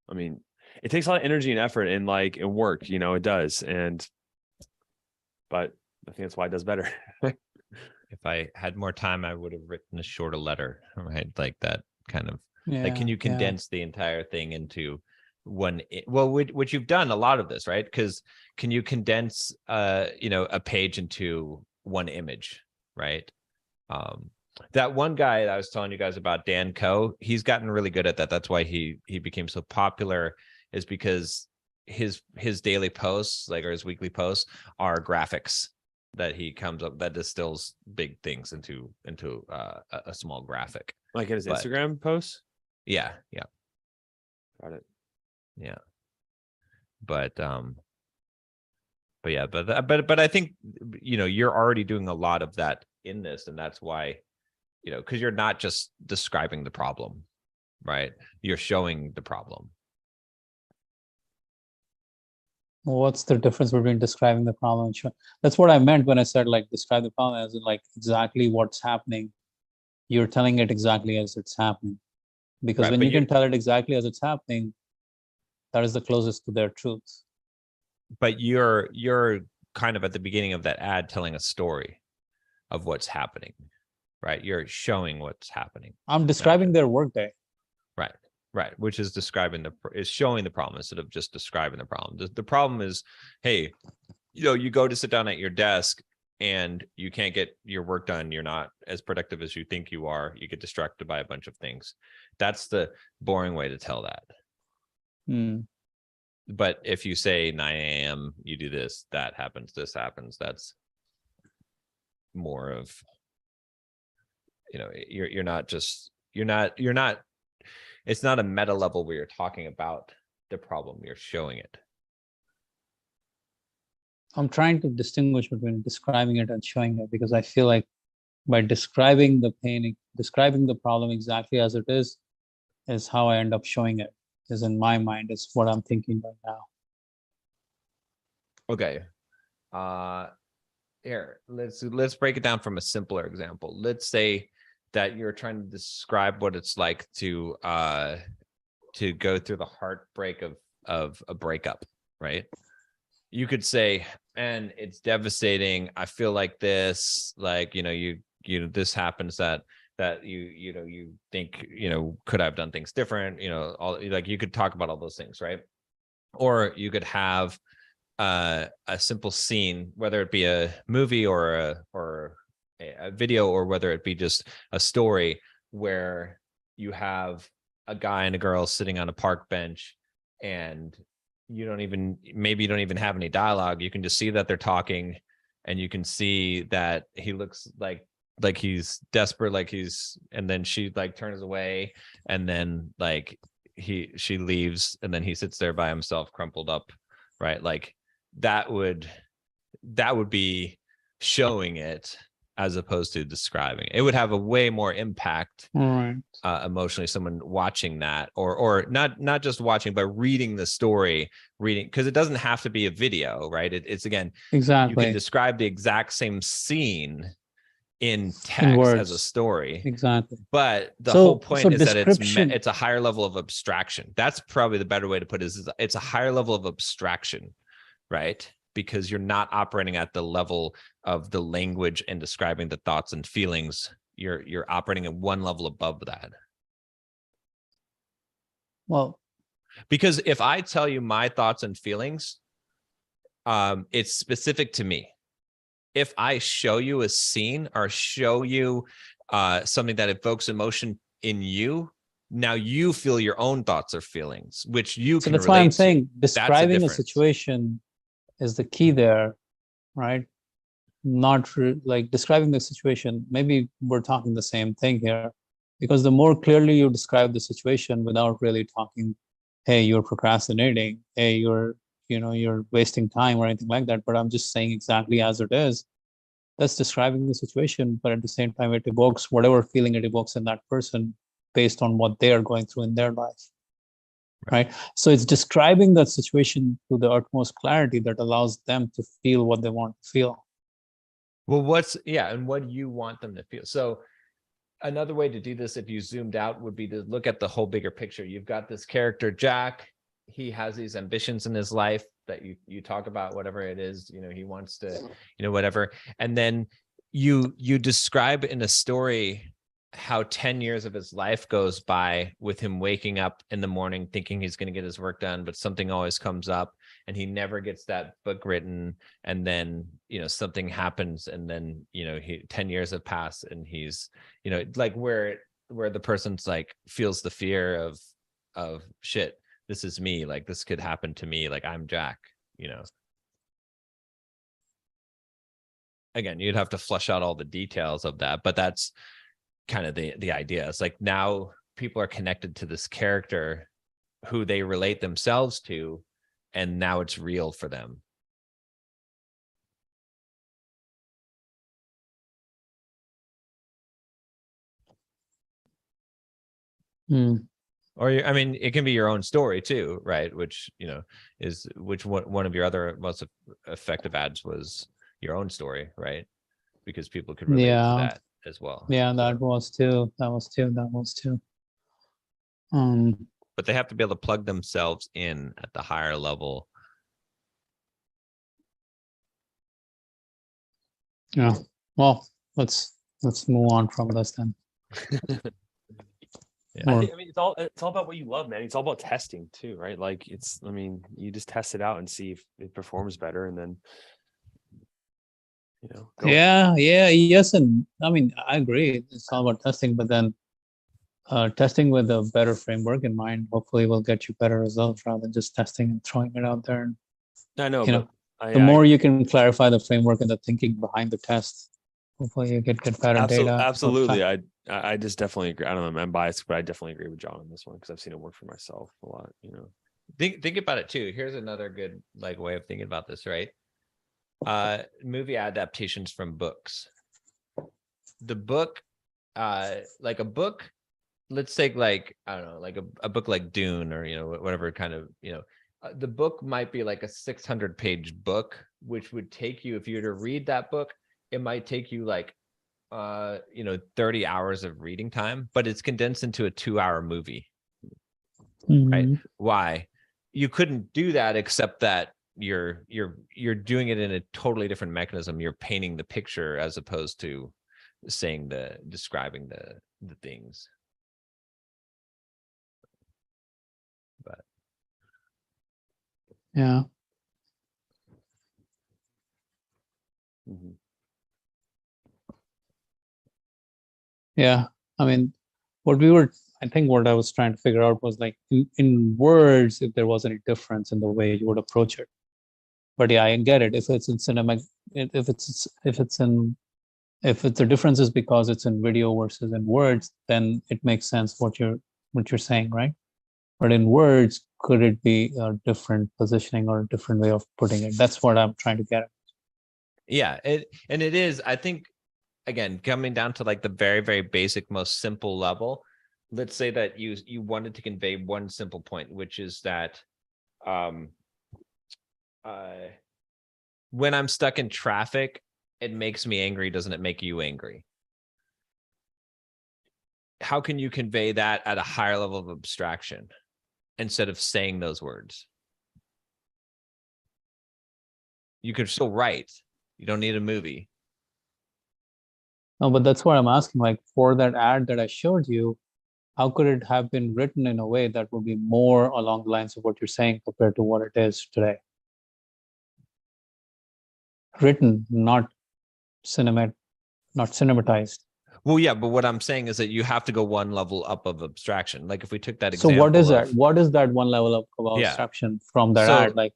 I mean, it takes a lot of energy and effort and like and work, you know, it does. But I think that's why it does better. If I had more time, I would have written a shorter letter, right? Like that kind of, Yeah, like, can you condense the entire thing into one? Well, which you've done a lot of this, right? Because can you condense, you know, a page into one image, right? That one guy that I was telling you guys about, Dan Coe, he's gotten really good at that. That's why he became so popular, is because his daily posts, like, or his weekly posts, are graphics that he comes up that distills big things into a small graphic. Like in his Instagram posts? Yeah. Got it. Yeah. But yeah, but I think, you know, you're already doing a lot of that in this, and that's why, you know, because you're not just describing the problem, right? You're showing the problem. What's the difference between describing the problem and showing? That's what I meant when I said like describe the problem as in like exactly what's happening. You're telling it exactly as it's happening, because Right, when but you can tell it exactly as it's happening, that is the closest to their truth. But you're kind of at the beginning of that ad telling a story of what's happening, right? You're showing what's happening. I'm describing their workday. Right, which is showing the problem instead of just describing the problem. The problem is, hey, you know, you go to sit down at your desk and you can't get your work done. You're not as productive as you think you are. You get distracted by a bunch of things. That's the boring way to tell that. But if you say 9 a.m., you do this, that happens, this happens, that's more of, you know, you're not, it's not a meta level where you're talking about the problem, you're showing it. I'm trying to distinguish between describing it and showing it, because I feel like by describing the pain, describing the problem exactly as it is how I end up showing it, is in my mind, is what I'm thinking right now. Okay. Here, let's break it down from a simpler example. Let's say that you're trying to describe what it's like to go through the heartbreak of a breakup, right? You could say, and it's devastating. I feel like this, like, you know, this happens that you think, you know, could I have done things different? You know, all, like, you could talk about all those things, right? Or you could have a simple scene, whether it be a movie or a video, or whether it be just a story where you have a guy and a girl sitting on a park bench, and maybe you don't even have any dialogue. You can just see that they're talking, and you can see that he looks like he's desperate, and then she like turns away, and then like she leaves, and then he sits there by himself crumpled up, right? Like that would be showing it as opposed to describing. It would have a way more impact emotionally, someone watching that, or not just watching, but reading the story, because it doesn't have to be a video, right? It's again, exactly, you can describe the exact same scene in text as a words. story. Exactly. But the So- whole point so is that description- it's a higher level of abstraction. That's probably the better way to put it, is it's a higher level of abstraction, right? Because you're not operating at the level of the language and describing the thoughts and feelings. You're operating at one level above that. Well, Because if I tell you my thoughts and feelings, it's specific to me. If I show you a scene or show you something that evokes emotion in you, now you feel your own thoughts or feelings, which you so can that's why I'm relate to. saying describing a difference. situation is the key there, right? Not like describing the situation. Maybe we're talking the same thing here, because the more clearly you describe the situation without really talking, hey, you're procrastinating, hey, you're wasting time or anything like that, but I'm just saying exactly as it is, that's describing the situation, but at the same time it evokes whatever feeling it evokes in that person based on what they are going through in their life, right? So it's describing that situation to the utmost clarity that allows them to feel what they want to feel. Well, and what you want them to feel. So another way to do this, if you zoomed out, would be to look at the whole bigger picture. You've got this character, Jack. He has these ambitions in his life that you talk about, whatever it is, he wants to, whatever. And then you describe in a story how 10 years of his life goes by with him waking up in the morning thinking he's going to get his work done, but something always comes up and he never gets that book written. And then, something happens, and then, 10 years have passed and he's, like where the person's like feels the fear of shit, this is me, like this could happen to me, like I'm Jack, Again, you'd have to flesh out all the details of that, but that's kind of the idea. It's like now people are connected to this character who they relate themselves to, and now it's real for them. Or it can be your own story too, right? Which is one of your other most effective ads was your own story, right? Because people could relate to that as well. Yeah, that was too. But they have to be able to plug themselves in at the higher level. Yeah. Well, let's move on from this then. Yeah. It's all about what you love, man. It's all about testing too, right? Like you just test it out and see if it performs better, and then yes, and I agree. It's all about testing, but then testing with a better framework in mind hopefully will get you better results rather than just testing and throwing it out there. And I know, the more you can clarify the framework and the thinking behind the test, hopefully you get better data. Absolutely. I just definitely agree. I don't know, I'm biased, but I definitely agree with John on this one because I've seen it work for myself a lot. Think about it too. Here's another good way of thinking about this, right? Movie adaptations from books. The book, like a book, let's take I don't know, like a book like Dune or whatever kind of the book might be like a 600-page book, which would take you, if you were to read that book, it might take you 30 hours of reading time, but it's condensed into a 2-hour movie. Right? Why? You couldn't do that except that you're doing it in a totally different mechanism. You're painting the picture as opposed to describing the things. But yeah. Mm-hmm. Yeah. I think what I was trying to figure out was in words, if there was any difference in the way you would approach it. But yeah, I get it. If it's in cinema, if the difference is because it's in video versus in words, then it makes sense what you're saying, right? But in words, could it be a different positioning or a different way of putting it? That's what I'm trying to get at. Yeah, it is. I think, again, coming down to the very, very basic, most simple level, let's say that you wanted to convey one simple point, which is that when I'm stuck in traffic, it makes me angry. Doesn't it make you angry? how can you convey that at a higher level of abstraction instead of saying those words? You could still write. You don't need a movie. No, but that's what I'm asking. Like for that ad that I showed you, how could it have been written in a way that would be more along the lines of what you're saying compared to what it is today? Written, not cinematized. Well, yeah, but what I'm saying is that you have to go one level up of abstraction. Like if we took that So example. what is that? What is that one level of abstraction from that ad? Like,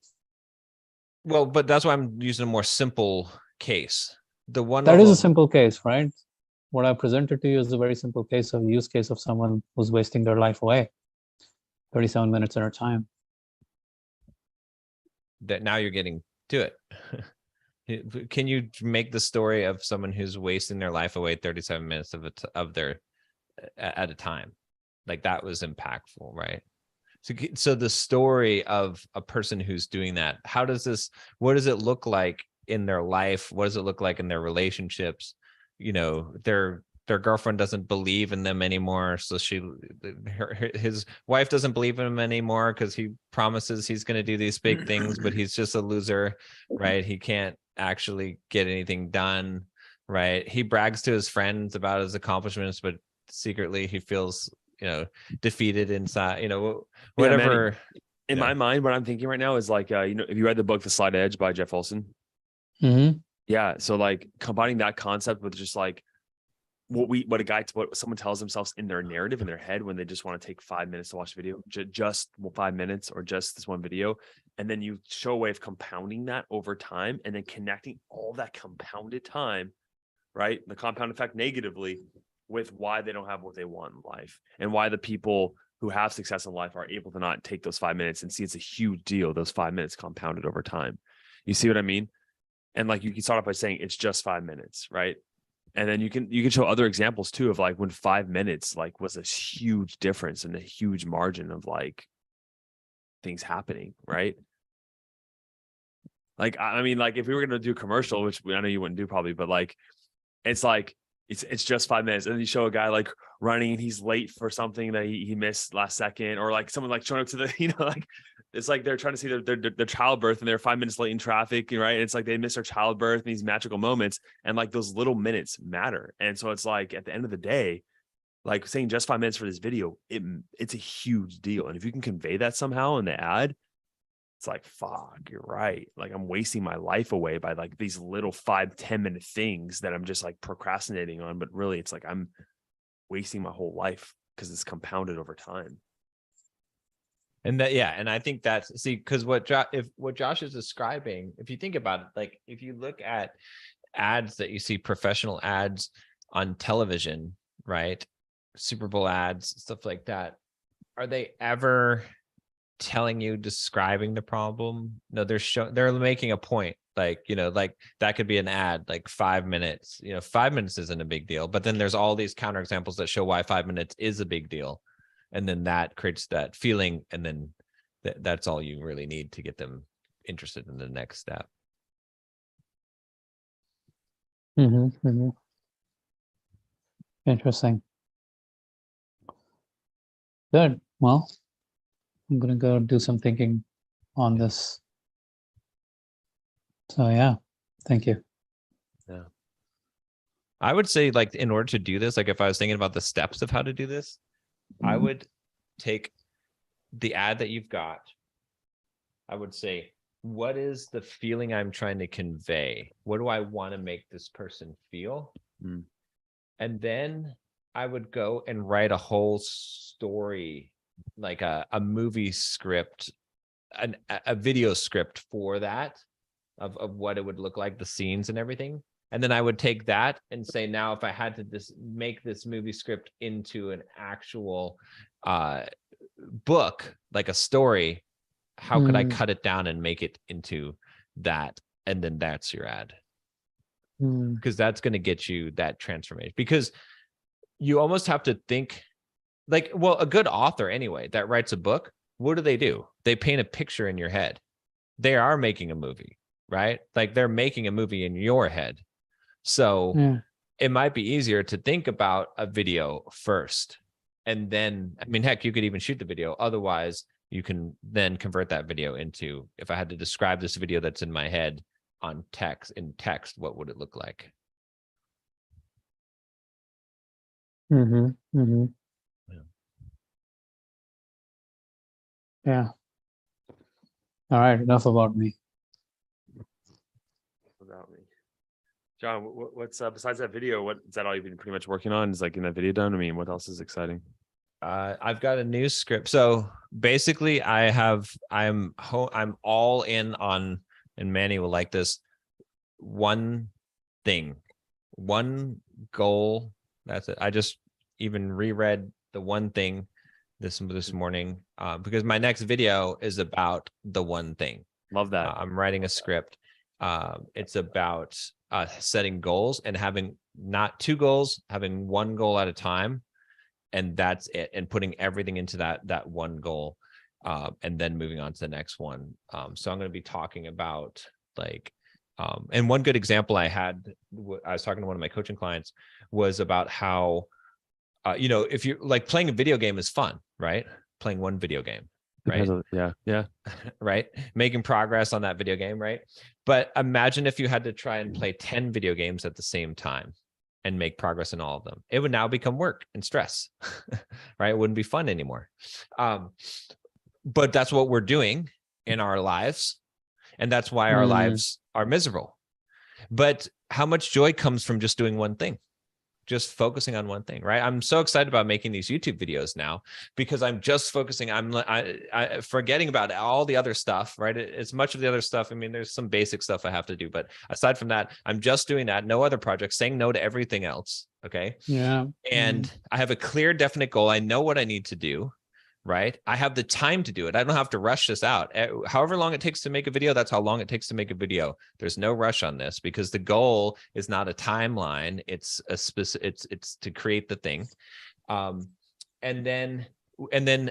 well, but that's why I'm using a more simple case. The one that is a simple case, right? What I presented to you is a very simple case of use case of someone who's wasting their life away. 37 minutes at a time. That now you're getting to it. Can you make the story of someone who's wasting their life away 37 minutes of their at a time? Like that was impactful, right? So the story of a person who's doing that, what does it look like in their life? What does it look like in their relationships? You know, their girlfriend doesn't believe in them anymore. So his wife doesn't believe in him anymore because he promises he's going to do these big things, but he's just a loser, right? He can't actually get anything done, right? He brags to his friends about his accomplishments, but secretly he feels, defeated inside, whatever. In my mind, what I'm thinking right now is like, if you read the book, The Slight Edge by Jeff Olson. Mm-hmm. Yeah. So like combining that concept with just like what someone tells themselves in their narrative in their head when they just want to take 5 minutes to watch a video, just 5 minutes or just this one video. And then you show a way of compounding that over time and then connecting all that compounded time, right? The compound effect negatively with why they don't have what they want in life and why the people who have success in life are able to not take those 5 minutes and see it's a huge deal. Those 5 minutes compounded over time. You see what I mean? And like you can start off by saying it's just 5 minutes, right? And then you can show other examples too of like when 5 minutes like was a huge difference and a huge margin of like things happening, right? Like I mean, like if we were gonna do a commercial, which I know you wouldn't do probably, but like it's just 5 minutes, and then you show a guy like running and he's late for something that he missed last second, or like someone like showing up to the like it's like they're trying to see their childbirth and they're 5 minutes late in traffic, right? And it's like they miss their childbirth and these magical moments, and like those little minutes matter. And so it's like at the end of the day, like saying just 5 minutes for this video, it's a huge deal. And if you can convey that somehow in the ad, it's like, fuck, you're right. Like I'm wasting my life away by like these little 5-10 minute things that I'm just like procrastinating on. But really it's like I'm wasting my whole life because it's compounded over time. And and I think that's because what Josh is describing, if you think about it, like if you look at ads that you see, professional ads on television, right? Super Bowl ads, stuff like that. Are they ever telling you, describing the problem? No, they're making a point. Like, like that could be an ad, like 5 minutes, 5 minutes isn't a big deal, but then there's all these counterexamples that show why 5 minutes is a big deal. And then that creates that feeling. And then that's all you really need to get them interested in the next step. Mm-hmm, mm-hmm. Interesting. Good. Well, I'm going to go do some thinking on this. So yeah, thank you. Yeah. I would say like, in order to do this, like if I was thinking about the steps of how to do this, I would take the ad that you've got. I would say, what is the feeling I'm trying to convey? What do I want to make this person feel? And then I would go and write a whole story, like a movie script, a video script for that, of what it would look like, the scenes and everything. And then I would take that and say, now if I had to make this movie script into an actual book, like a story, how could I cut it down and make it into that? And then that's your ad. Because that's going to get you that transformation. Because you almost have to think like, well, a good author anyway, that writes a book, what do? They paint a picture in your head. They are making a movie, right? Like they're making a movie in your head. So it might be easier to think about a video first. And then, I mean, heck, you could even shoot the video. Otherwise, you can then convert that video into, if I had to describe this video that's in my head on text, what would it look like? Mm-hmm. Mm-hmm. Yeah. All right, enough about me. About me. John, what's besides that video, what is that all you've been pretty much working on? Is like in that video done? I mean, what else is exciting? I've got a new script. So basically I'm all in on, and Manny will like this, one thing, one goal. That's it. I just even reread the one thing this morning, because my next video is about the one thing. Love that. I'm writing a script. It's about setting goals and having not two goals, having one goal at a time, and that's it. And putting everything into that one goal, and then moving on to the next one. So I'm going to be talking about like, and one good example I was talking to one of my coaching clients was about how, if you're like playing a video game is fun, right? Playing one video game, right? Yeah. Right. Making progress on that video game, right? But imagine if you had to try and play 10 video games at the same time and make progress in all of them. It would now become work and stress, right? It wouldn't be fun anymore. But that's what we're doing in our lives. And that's why our lives are miserable. But how much joy comes from just doing one thing? Just focusing on one thing, right? I'm so excited about making these YouTube videos now because I'm just focusing. I'm forgetting about all the other stuff, right? It's much of the other stuff. I mean, there's some basic stuff I have to do, but aside from that, I'm just doing that. No other projects, saying no to everything else. Okay. Yeah. And I have a clear, definite goal. I know what I need to do. Right? I have the time to do it. I don't have to rush this out. However long it takes to make a video, that's how long it takes to make a video. There's no rush on this because the goal is not a timeline. It's a specific, it's to create the thing. And then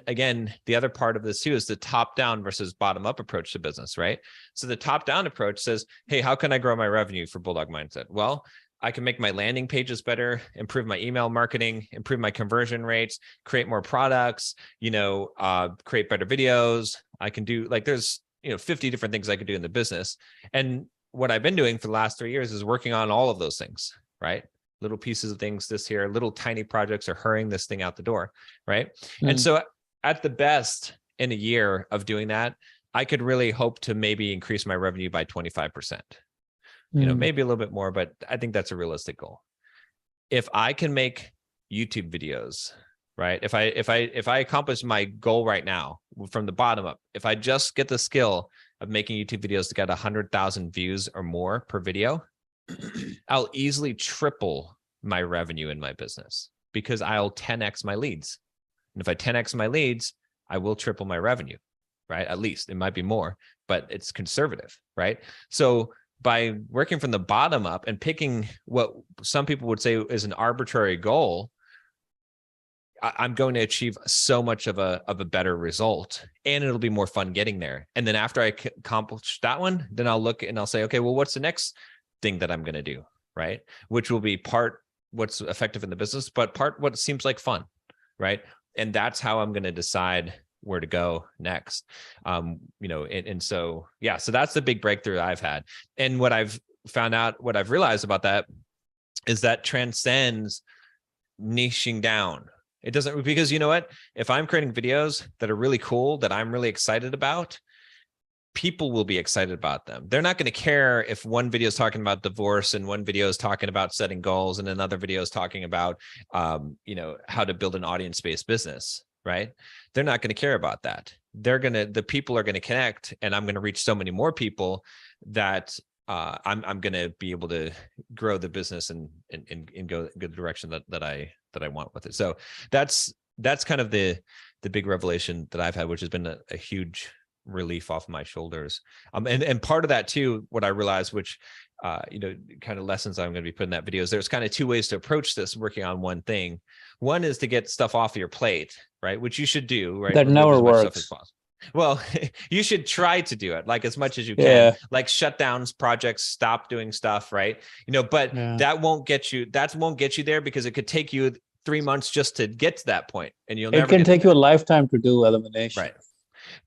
again, the other part of this too is the top down versus bottom up approach to business, right? So the top down approach says, hey, how can I grow my revenue for Bulldog Mindset? Well, I can make my landing pages better, improve my email marketing, improve my conversion rates, create more products, create better videos. I can do there's 50 different things I could do in the business. And what I've been doing for the last 3 years is working on all of those things, right? Little pieces of things this here, little tiny projects are hurrying this thing out the door, right? And so at the best in a year of doing that, I could really hope to maybe increase my revenue by 25%. Maybe a little bit more, but I think that's a realistic goal. If I can make YouTube videos, right? If I accomplish my goal right now from the bottom up, if I just get the skill of making YouTube videos to get 100,000 views or more per video, I'll easily triple my revenue in my business because I'll 10x my leads. And if I 10x my leads, I will triple my revenue, right? At least it might be more, but it's conservative, right? So by working from the bottom up and picking what some people would say is an arbitrary goal, I'm going to achieve so much of a better result, and it'll be more fun getting there. And then after I accomplish that one, then I'll look and I'll say, okay, well, what's the next thing that I'm going to do, right? Which will be part what's effective in the business, but part what seems like fun, right? And that's how I'm going to decide where to go next. So that's the big breakthrough I've had. And what I've found out, what I've realized about that is that transcends niching down. It doesn't, because you know what? If I'm creating videos that are really cool, that I'm really excited about, people will be excited about them. They're not going to care if one video is talking about divorce and one video is talking about setting goals and another video is talking about, how to build an audience-based business, right? They're not going to care about that. The people are going to connect, and I'm going to reach so many more people that I'm going to be able to grow the business and go the direction that I want with it. So that's kind of the big revelation that I've had, which has been a huge relief off my shoulders. And part of that too, what I realized, which kind of lessons I'm going to be putting in that video, is there's kind of two ways to approach this working on one thing. One is to get stuff off your plate, right? Which you should do, right? That never works. Well, you should try to do it like as much as you can. Yeah. Like shutdowns, projects, stop doing stuff, right? You know, but that won't get you there because it could take you 3 months just to get to that point, and you'll never. It can take you a lifetime to do elimination. Right.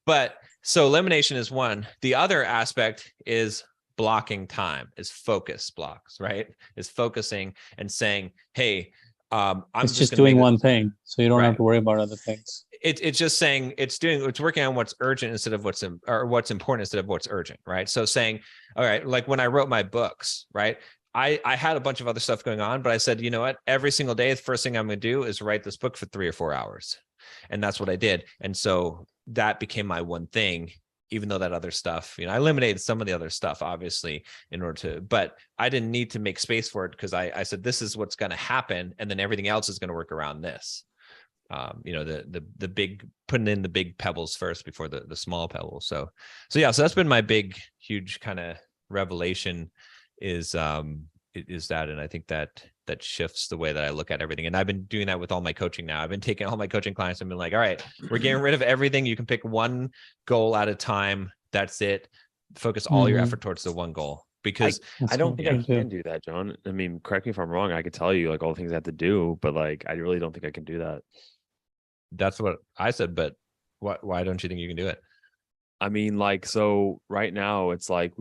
But so elimination is one. The other aspect is blocking time, is focus blocks, right? Is focusing and saying, hey, I'm just doing one thing, so you don't have to worry about other things. It's just saying it's working on what's urgent instead of what's important instead of what's urgent, right? So saying, all right, like when I wrote my books, right? I had a bunch of other stuff going on, but I said, you know what? Every single day, the first thing I'm going to do is write this book for 3 or 4 hours. And that's what I did. And so that became my one thing, even though that other stuff, you know, I eliminated some of the other stuff, obviously, in order to, but I didn't need to make space for it because I said, this is what's going to happen. And then everything else is going to work around this. You know, the big, putting in the big pebbles first before the small pebbles. So yeah, so that's been my big, huge kind of revelation is that, and I think that shifts the way that I look at everything. And I've been doing that with all my coaching now. I've been taking all my coaching clients and been like, all right, we're getting rid of everything. You can pick one goal at a time. That's it. Focus all your effort towards the one goal. Because I don't think I can do that, John. I mean, correct me if I'm wrong. I could tell you like all the things I have to do, but like I really don't think I can do that. That's what I said, but why don't you think you can do it? I mean, like, so right now it's like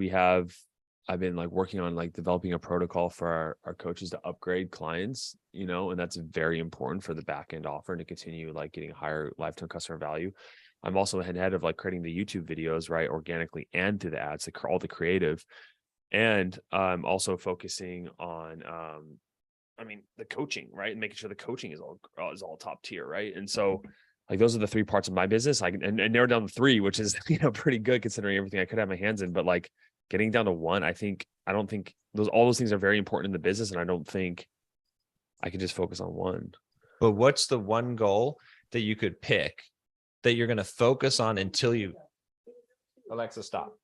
I've been like working on like developing a protocol for our coaches to upgrade clients, you know, and that's very important for the back end offer and to continue like getting higher lifetime customer value. I'm also ahead of like creating the YouTube videos, right, organically and through the ads, all the creative. And I'm also focusing on, I mean, the coaching, right, and making sure the coaching is all top tier, right. And so, like, those are the 3 parts of my business. I can and narrow down to 3, which is, you know, pretty good considering everything I could have my hands in. But like getting down to 1, I don't think all those things are very important in the business, and I don't think I can just focus on one. But what's the one goal that you could pick that you're going to focus on until you, Alexa, stop,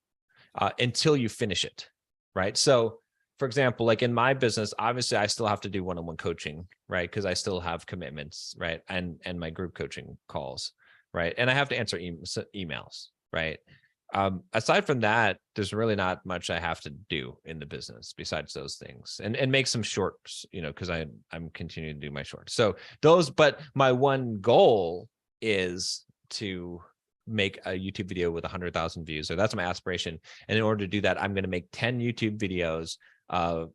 until you finish it? Right. So, for example, like in my business, obviously I still have to do one-on-one coaching, right? Because I still have commitments, right? And my group coaching calls, right? And I have to answer emails, right? Aside from that, there's really not much I have to do in the business besides those things, and make some shorts, you know, because I'm continuing to do my shorts. So but my one goal is to make a YouTube video with 100,000 views. So that's my aspiration. And in order to do that, I'm going to make 10 YouTube videos of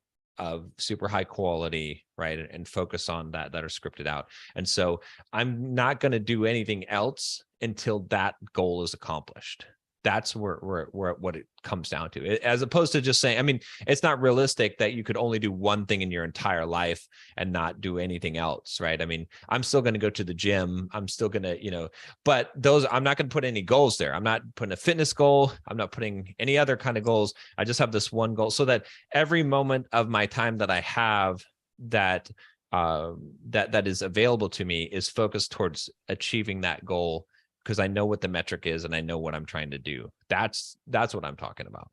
super high quality, right? And focus on that are scripted out. And so I'm not going to do anything else until that goal is accomplished. That's where what it comes down to, as opposed to just saying, I mean, it's not realistic that you could only do one thing in your entire life and not do anything else, right? I mean, I'm still going to go to the gym. I'm still going to, you know, but I'm not going to put any goals there. I'm not putting a fitness goal. I'm not putting any other kind of goals. I just have this one goal so that every moment of my time that I have that is available to me is focused towards achieving that goal, because I know what the metric is and I know what I'm trying to do. That's what I'm talking about.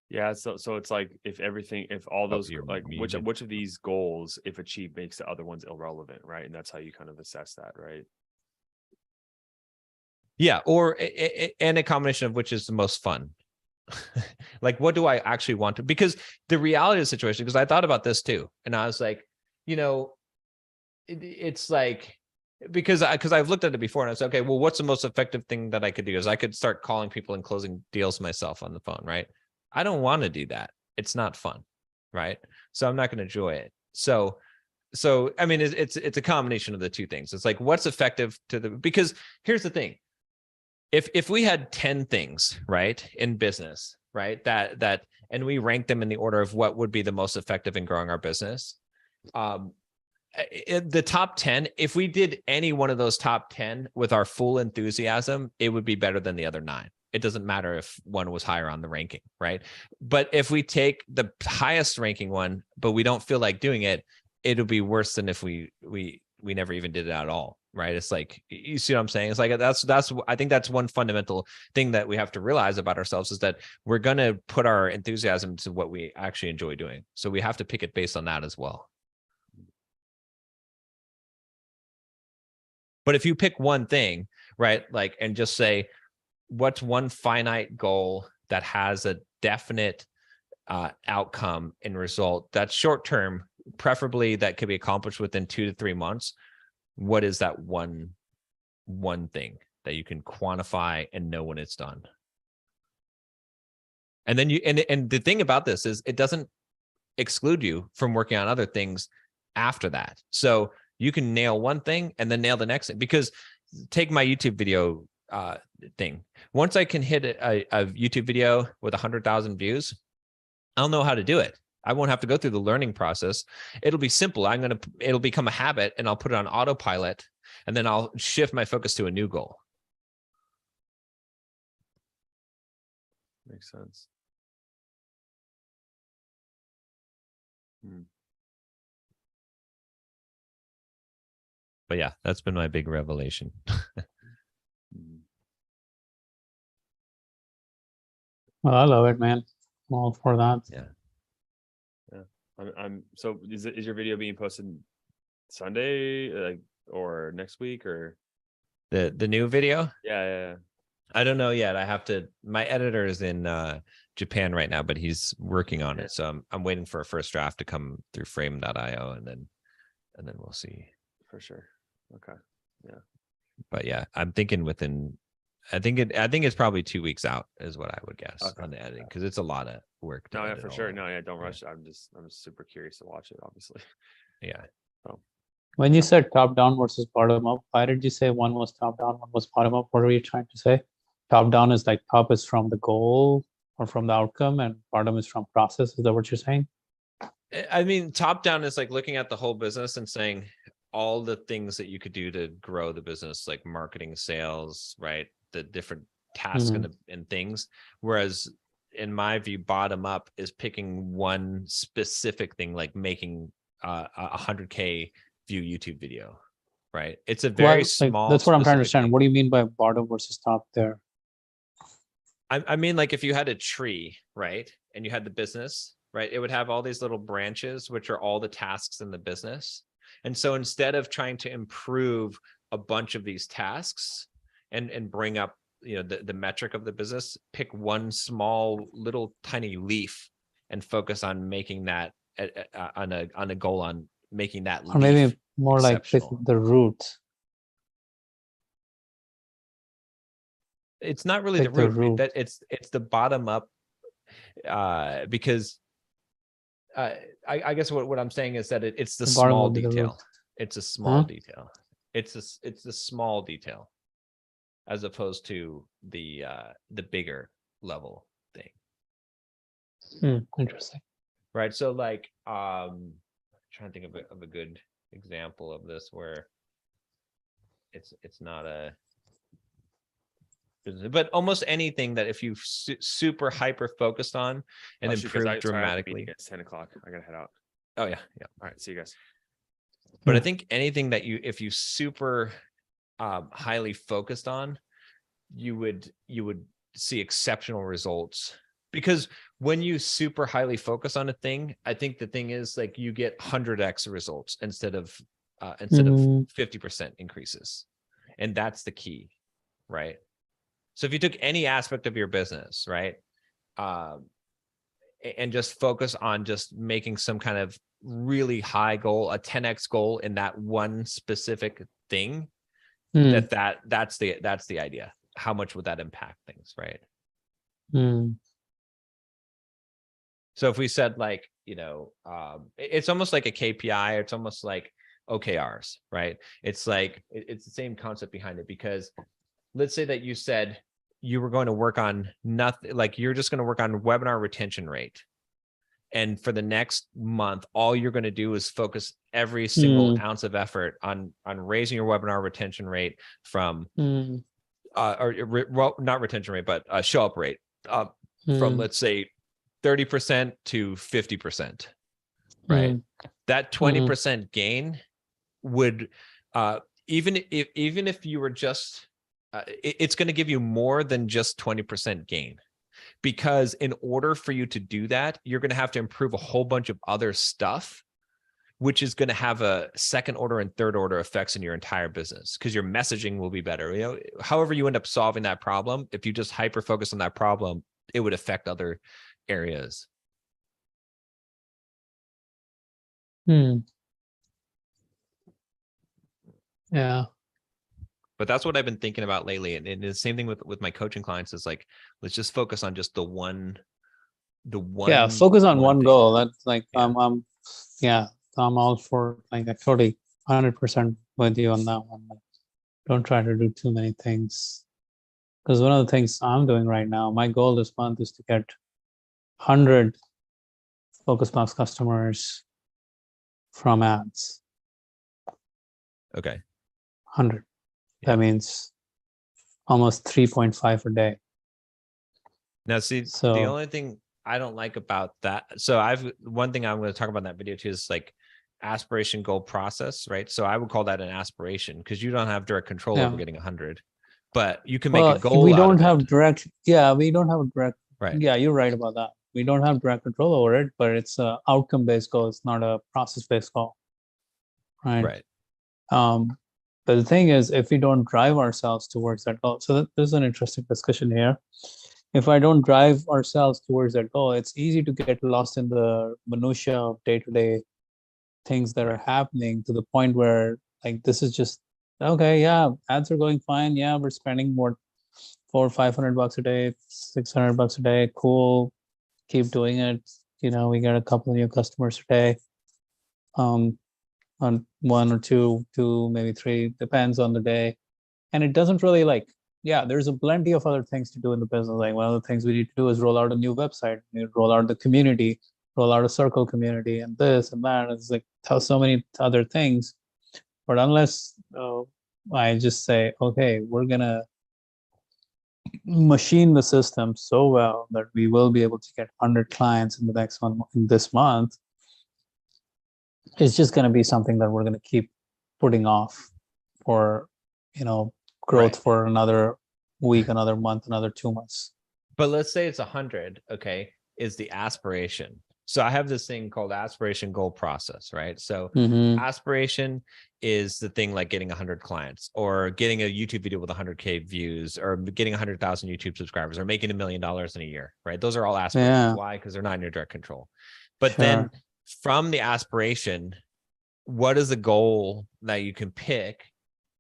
Yeah. So it's like if all those like which of these goals, if achieved, makes the other ones irrelevant, right? And that's how you kind of assess that, right? Yeah, or and a combination of which is the most fun. Like, what do I actually want to? Because the reality of the situation, because I thought about this too, and I was like, you know, it's like, because I've looked at it before and I said, okay, well, what's the most effective thing that I could do? Is I could start calling people and closing deals myself on the phone, right? I don't want to do that. It's not fun, right? So I'm not going to enjoy it. So I mean, it's a combination of the two things. It's like, what's effective because here's the thing. If we had 10 things, right, in business, right, that and we rank them in the order of what would be the most effective in growing our business, the top 10, if we did any one of those top 10 with our full enthusiasm, it would be better than the other 9. It doesn't matter if one was higher on the ranking, right? But if we take the highest ranking one, but we don't feel like doing it, it'll be worse than if we never even did it at all, right? It's like, you see what I'm saying? It's like, I think that's one fundamental thing that we have to realize about ourselves, is that we're going to put our enthusiasm to what we actually enjoy doing. So we have to pick it based on that as well. But if you pick one thing, right, like, and just say, what's one finite goal that has a definite outcome and result that's short term, preferably that could be accomplished within 2 to 3 months. What is that one thing that you can quantify and know when it's done? And then and the thing about this is it doesn't exclude you from working on other things after that. So you can nail one thing and then nail the next thing, because take my YouTube video thing. Once I can hit a YouTube video with 100,000 views, I'll know how to do it. I won't have to go through the learning process. It'll be simple. It'll become a habit, and I'll put it on autopilot, and then I'll shift my focus to a new goal. Makes sense. But yeah, that's been my big revelation. Well, I love it, man. I'm all for that. Yeah. I'm so is your video being posted Sunday or next week or the new video? Yeah. I don't know yet. I have to. My editor is in Japan right now, but he's working on it. So I'm waiting for a first draft to come through Frame.io, and then we'll see. For sure. Okay. Yeah. But yeah, I'm thinking within. I think it's probably 2 weeks out is what I would guess on the editing, because it's a lot of work. No, yeah, for sure. No, yeah, don't rush. I'm just super curious to watch it, obviously. Yeah. Oh. When you said top down versus bottom up, why did you say one was top down, one was bottom up? What were you trying to say? Top down is like top is from the goal or from the outcome, and bottom is from process. Is that what you're saying? I mean, top down is like looking at the whole business and saying all the things that you could do to grow the business, like marketing, sales, right? The different tasks and things. Whereas in my view, bottom up is picking one specific thing, like making a 100K view YouTube video, right? It's a very small. That's what I'm trying to understand. Thing. What do you mean by bottom versus top there? I mean, like if you had a tree, right? And you had the business, right? It would have all these little branches, which are all the tasks in the business. And so instead of trying to improve a bunch of these tasks and bring up, the metric of the business, pick one small little tiny leaf and focus on making that on a goal on making that leaf. Or maybe more like pick the root. It's not really the root. That it's the bottom up, because I guess what I'm saying is that it's the small detail. It's a small detail. It's the small detail, as opposed to the bigger level thing. Interesting. Right. So like, trying to think of a good example of this where it's not a business, but almost anything that if you super hyper focused on and improve dramatically. It's 10 o'clock. I gotta head out. Oh yeah. All right. See you guys. But I think anything that if you super highly focused on, you would see exceptional results, because when you super highly focus on a thing, I think the thing is like you get 100x results instead of 50% increases, and that's the key, right? So if you took any aspect of your business, right, and just focus on just making some kind of really high goal, a 10x goal in that one specific thing, that's the idea. How much would that impact things, right? So if we said like, it's almost like a KPI, it's almost like OKRs, right? It's like, it's the same concept behind it, because let's say that you said you were going to work on nothing, like you're just going to work on webinar retention rate. And for the next month, all you're going to do is focus every single ounce of effort on raising your webinar retention rate from, not retention rate, but show up rate from, let's say, 30% to 50%, right? That 20% gain would, even if you were just, it's going to give you more than just 20% gain. Because in order for you to do that, you're going to have to improve a whole bunch of other stuff, which is going to have a second order and third order effects in your entire business because your messaging will be better. You know, however you end up solving that problem, if you just hyper focus on that problem, it would affect other areas. Yeah. But that's what I've been thinking about lately. And the same thing with my coaching clients is like, let's just focus on just the one. Yeah, focus on one thing. goal. That's like, Yeah. I'm all for like totally 100% with you on that one. Like, don't try to do too many things. Because one of the things I'm doing right now, my goal this month is to get 100 FocusBox customers from ads. Okay. 100. That means almost 3.5 a day. Now, see, So the only thing I don't like about that. So one thing I'm going to talk about in that video too is like aspiration goal process, right? So I would call that an aspiration because you don't have direct control over getting 100, but you can make a goal. We don't have direct. Yeah, we don't have a direct. Right. Yeah, you're right about that. We don't have direct control over it, but it's a outcome-based goal. It's not a process-based goal. Right. But the thing is, if we don't drive ourselves towards that goal, so there's an interesting discussion here. If I don't drive ourselves towards that goal, it's easy to get lost in the minutia of day-to-day things that are happening to the point where like this is just okay. Yeah, ads are going fine. Yeah, we're spending more, $400 or $500 a day, $600 a day. Cool, keep doing it. You know, we get a couple of new customers a day. On 1 or 2, maybe 3, depends on the day. And it doesn't really like, yeah, there's a plenty of other things to do in the business. Like one of the things we need to do is roll out a new website, roll out the community, roll out a circle community and this and that. It's like so many other things. But unless I just say, okay, we're going to machine the system so well that we will be able to get 100 clients in the next one in this month, it's just going to be something that we're going to keep putting off for, growth for another week, another month, another 2 months. But let's say it's 100, okay, is the aspiration. So I have this thing called aspiration goal process, right? So aspiration is the thing like getting 100 clients or getting a YouTube video with 100K views or getting 100,000 YouTube subscribers or making $1 million in a year, right? Those are all aspirations. Yeah. Why? Because they're not in your direct control. But then from the aspiration, what is the goal that you can pick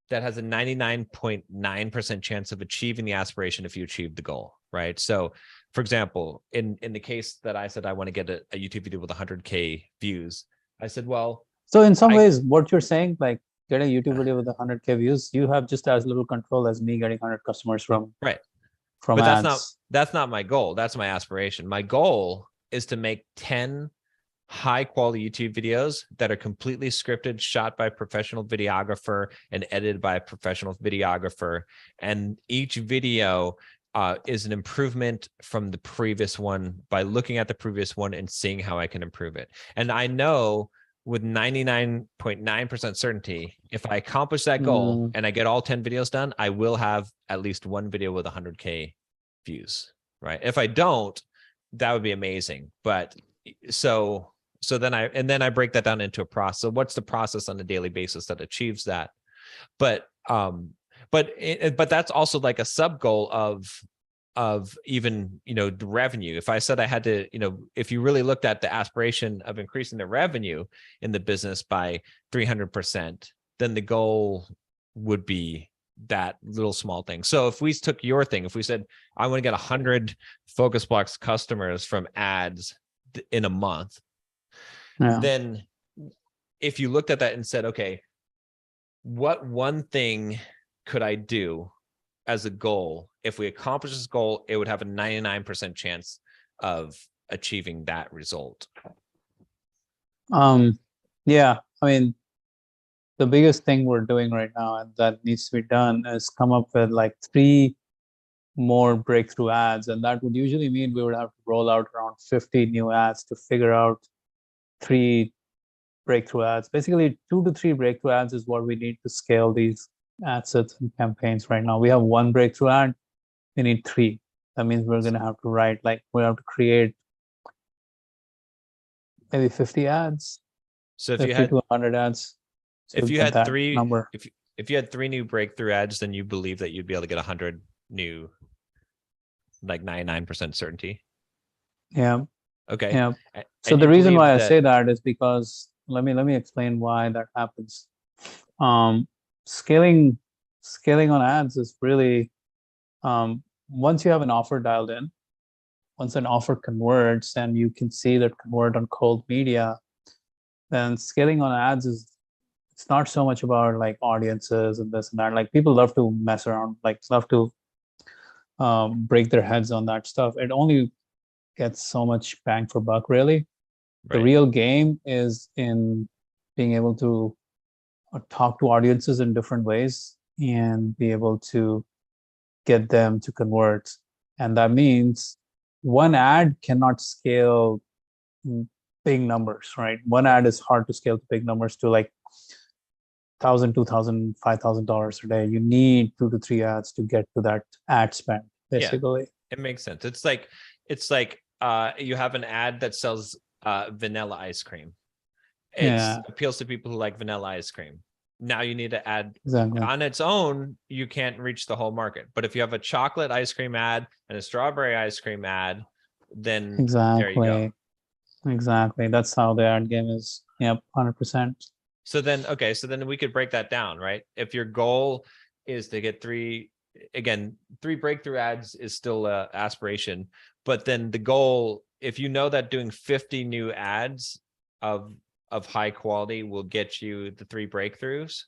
that has a 99.9% chance of achieving the aspiration if you achieve the goal, right? So for example, in the case that I said I want to get a YouTube video with 100K views, I said, well. So in some ways, what you're saying, like get a YouTube video with 100K views, you have just as little control as me getting 100 customers from but ads. That's not my goal. That's my aspiration. My goal is to make 10 high quality YouTube videos that are completely scripted, shot by a professional videographer and edited by a professional videographer. And each video is an improvement from the previous one by looking at the previous one and seeing how I can improve it. And I know with 99.9% certainty, if I accomplish that goal and I get all 10 videos done, I will have at least one video with 100K views, right? If I don't, that would be amazing. But so then I break that down into a process. So what's the process on a daily basis that achieves that? But that's also like a sub goal of even, the revenue. If I said I had to, if you really looked at the aspiration of increasing the revenue in the business by 300%, then the goal would be that little small thing. So if we took your thing, if we said, I want to get 100 FocusBox customers from ads in a month, then if you looked at that and said, okay, what one thing could I do as a goal? If we accomplish this goal, it would have a 99% chance of achieving that result. Yeah, I mean, the biggest thing we're doing right now and that needs to be done is come up with like 3 more breakthrough ads. And that would usually mean we would have to roll out around 50 new ads to figure out 3 breakthrough ads. Basically 2 to 3 breakthrough ads is what we need to scale these ad sets and campaigns right now. We have 1 breakthrough ad, we need 3. That means we're going to have to we have to create maybe 50 ads. So if 50 you had to 100 ads. if to you get had that three number. if you had 3 new breakthrough ads, then you believe that you'd be able to get 100 new, like 99% certainty. Yeah. Okay. Yeah. A- So and the you reason believe why I that- say that is because let me explain why that happens. Scaling on ads is really once you have an offer dialed in, once an offer converts and you can see that convert on cold media, then scaling on ads is it's not so much about like audiences and this and that. Like people love to mess around, like love to break their heads on that stuff. It only gets so much bang for buck, really. The Right. real game is in being able to talk to audiences in different ways and be able to get them to convert. And that means one ad cannot scale big numbers, right? One ad is hard to scale to big numbers to like $1,000, $2,000, $5,000 a day. You need 2 to 3 ads to get to that ad spend, basically. It makes sense. It's like you have an ad that sells vanilla ice cream. It appeals to people who like vanilla ice cream. Now you need to add Exactly. on its own, you can't reach the whole market. But if you have a chocolate ice cream ad and a strawberry ice cream ad, then there you go. Exactly. That's how the ad game is. Yep, 100%. So then we could break that down, right? If your goal is to get 3 breakthrough ads is still a aspiration, but then the goal, if you know that doing 50 new ads of high quality will get you the 3 breakthroughs,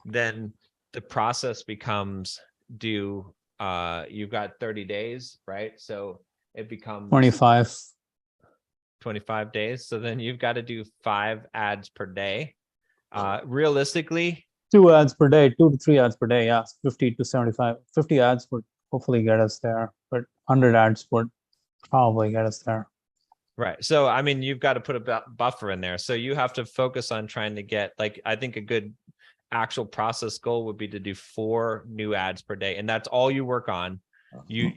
then the process becomes you've got 30 days, right? So it becomes 25 days. So then you've got to do 5 ads per day. Realistically, 2 ads per day, 2 to 3 ads per day. Yeah, 50 to 75. 50 ads would hopefully get us there, but 100 ads would probably get us there. Right. So, I mean, you've got to put a buffer in there. So you have to focus on trying to get, like, I think a good actual process goal would be to do 4 new ads per day. And that's all you work on. You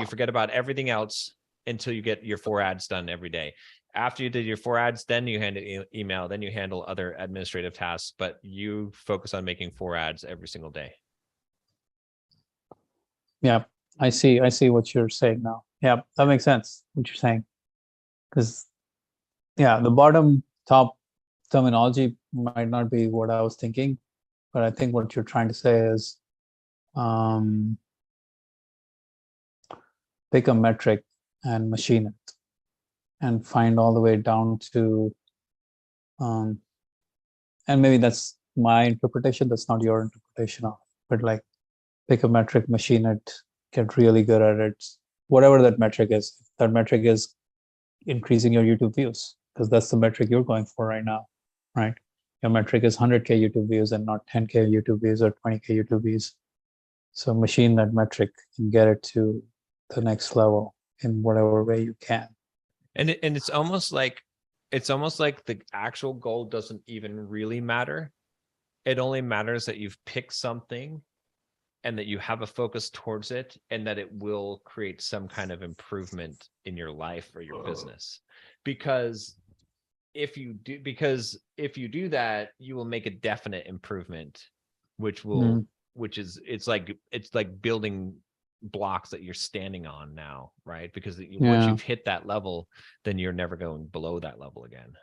forget about everything else until you get your 4 ads done every day. After you did your 4 ads, then you handle email, then you handle other administrative tasks, but you focus on making 4 ads every single day. Yeah, I see what you're saying now. Yeah, that makes sense, what you're saying. Because, yeah, the bottom top terminology might not be what I was thinking, but I think what you're trying to say is pick a metric and machine it and find all the way down to, and maybe that's my interpretation, that's not your interpretation of it, but like pick a metric, machine it, get really good at it, whatever that metric is. If that metric is increasing your YouTube views, because that's the metric you're going for right now, right? Your metric is 100K YouTube views and not 10K YouTube views or 20K YouTube views. So machine that metric and get it to the next level in whatever way you can. And it's almost like the actual goal doesn't even really matter. It only matters that you've picked something and that you have a focus towards it and that it will create some kind of improvement in your life or your business. Because if you do that, you will make a definite improvement, which it's like building blocks that you're standing on now, right? Because once you've hit that level, then you're never going below that level again.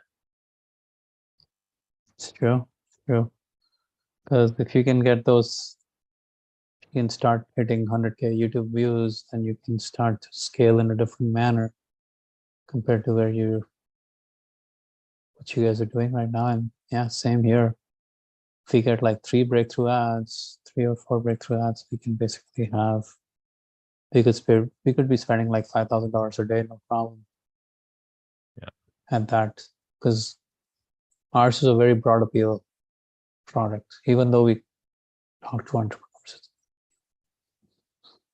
It's true. Because if you can get those, you can start hitting 100K YouTube views, and you can start to scale in a different manner compared to what you guys are doing right now. And yeah, same here. If we get like 3 breakthrough ads, 3 or 4 breakthrough ads, we can basically have, we could be spending like $5,000 a day, no problem. Yeah. At that, because ours is a very broad appeal product, even though we talk to entrepreneurs.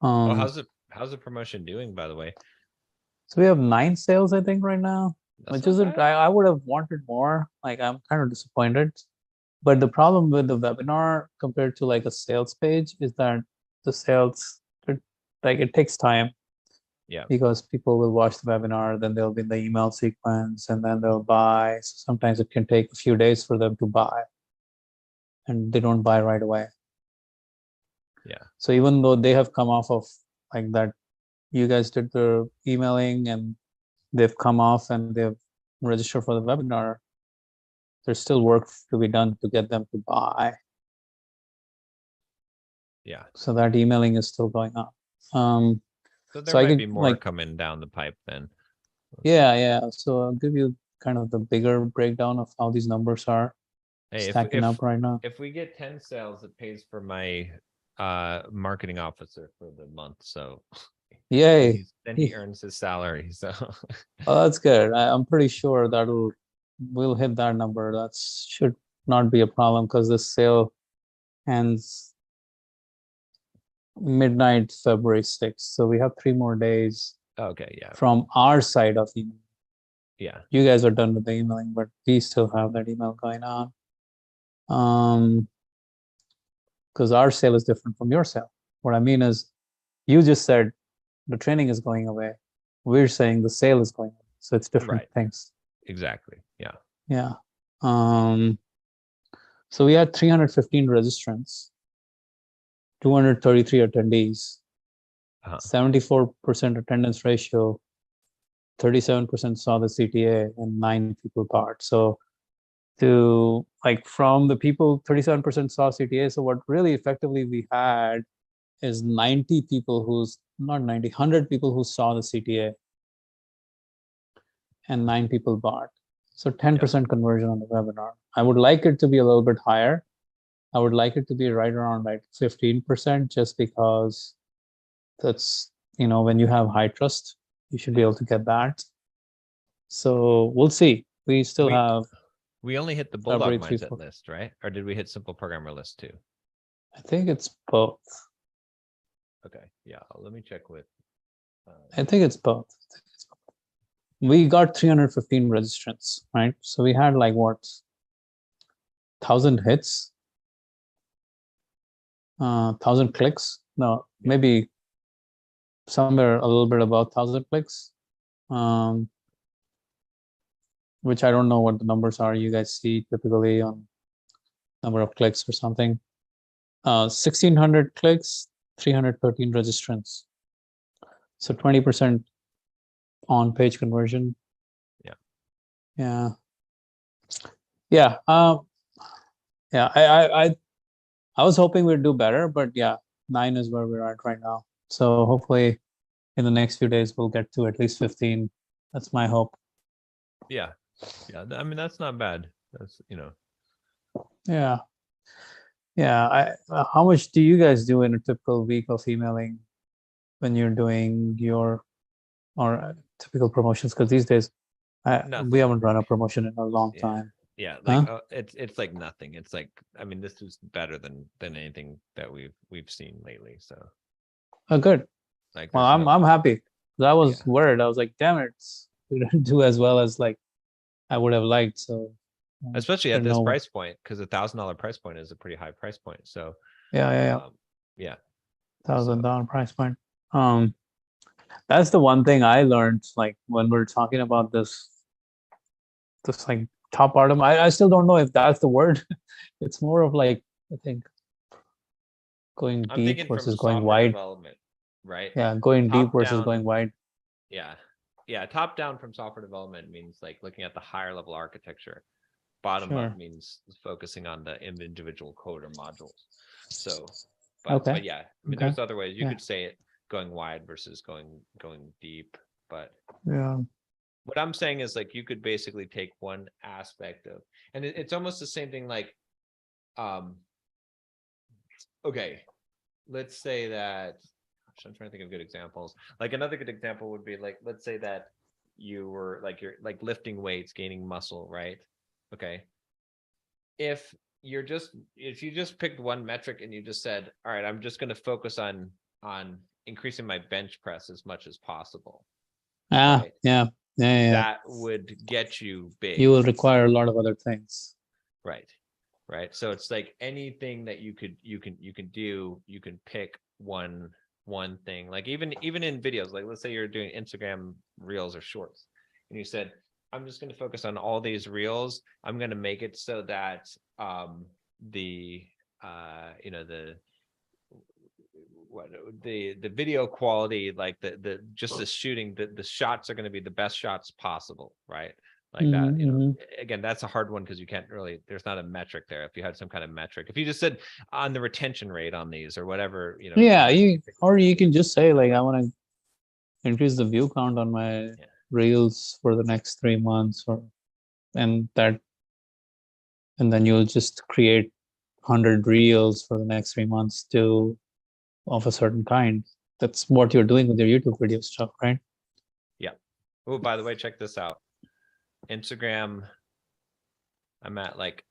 How's the promotion doing, by the way? So we have 9 sales, I think, right now. That's Which isn't, I would have wanted more. Like, I'm kind of disappointed. But the problem with the webinar compared to like a sales page is that the sales, it takes time. Yeah. Because people will watch the webinar, then they'll be in the email sequence, and then they'll buy. So sometimes it can take a few days for them to buy, and they don't buy right away. Yeah. So even though they have come off of like that, you guys did the emailing and they've come off and they've registered for the webinar, there's still work to be done to get them to buy. Yeah. So that emailing is still going on. So there so I might can, be more like- coming down the pipe then. yeah. So I'll give you kind of the bigger breakdown of how these numbers are Hey, stacking up right now. if we get 10 sales, it pays for my marketing officer for the month. So Yay. then he earns his salary. So Oh, that's good. I'm pretty sure we'll hit that number. That should not be a problem because this sale ends midnight February 6th. So we have 3 more days okay, yeah. from our side of email. Yeah. You guys are done with the emailing, but we still have that email going on. Because our sale is different from your sale. What I mean is, you just said the training is going away. We're saying the sale is going away. So it's different Right. things. Exactly. Yeah. Yeah. So we had 315 registrants, 233 attendees, Uh-huh. 74% attendance ratio, 37% saw the CTA, and 9 people bought. So from the people, 37% saw CTA. So what really effectively we had is 90 people not 90, 100 people who saw the CTA and 9 people bought. So 10% conversion on the webinar. I would like it to be a little bit higher. I would like it to be right around like 15%, just because that's, when you have high trust, you should be able to get that. So we'll see. We still have. We only hit the February Bulldog 3, Mindset 4. list, right? Or did we hit Simple Programmer list too? I think it's both. Okay. Yeah. Let me check with. I think it's both. We got 315 registrants, right? So we had 1,000 hits, 1,000 clicks. No, maybe somewhere a little bit above 1,000 clicks. Which I don't know what the numbers are you guys see typically on number of clicks or something. 1,600 clicks, 313 registrants. So 20% on-page conversion. Yeah. I was hoping we'd do better, but 9 is where we're at right now. So hopefully in the next few days we'll get to at least 15. That's my hope. Yeah. I mean, that's not bad. That's Yeah. How much do you guys do in a typical week of emailing when you're doing your typical promotions? Because these days we haven't run a promotion in a long time. Yeah, it's like nothing. It's like, I mean, this is better than anything that we've seen lately. So Oh, good. Like, well, I'm happy. I was worried. I was like, damn it, we didn't do as well as I would have liked. So especially at this price point, because $1,000 price point is a pretty high price point. So yeah. $1,000 price point. That's the one thing I learned, when we're talking about this top bottom. I still don't know if that's the word. It's more of I think going deep versus going wide. Right? Yeah, going deep versus going wide. Yeah. Top down from software development means looking at the higher level architecture. Bottom up means focusing on the individual code or modules. So, but yeah, I mean, there's other ways you could say it, going wide versus going deep. But what I'm saying is you could basically take one aspect of, and it's almost the same thing. Okay, let's say that. I'm trying to think of good examples. Another good example would be let's say that you were you're lifting weights, gaining muscle, right? Okay. If you just picked one metric and you just said, all right, I'm just going to focus on increasing my bench press as much as possible. Right? Yeah. That would get you big. You will require a lot of other things. Right. So it's anything that you can do, you can pick one one thing. Like even in videos, like let's say you're doing Instagram reels or shorts, and you said, I'm just going to focus on all these reels. I'm going to make it so that the video quality, like the just the shooting, the shots are going to be the best shots possible, right? Like that, you know, again, that's a hard one because you can't really, there's not a metric there. If you had some kind of metric, if you just said on the retention rate on these or whatever, you know. Yeah, you can just say like, I want to increase the view count on my reels for the next 3 months, and then you'll just create 100 reels for the next 3 months of a certain kind. That's what you're doing with your YouTube video stuff, right? Yeah. Oh, by the way, check this out. Instagram, I'm at like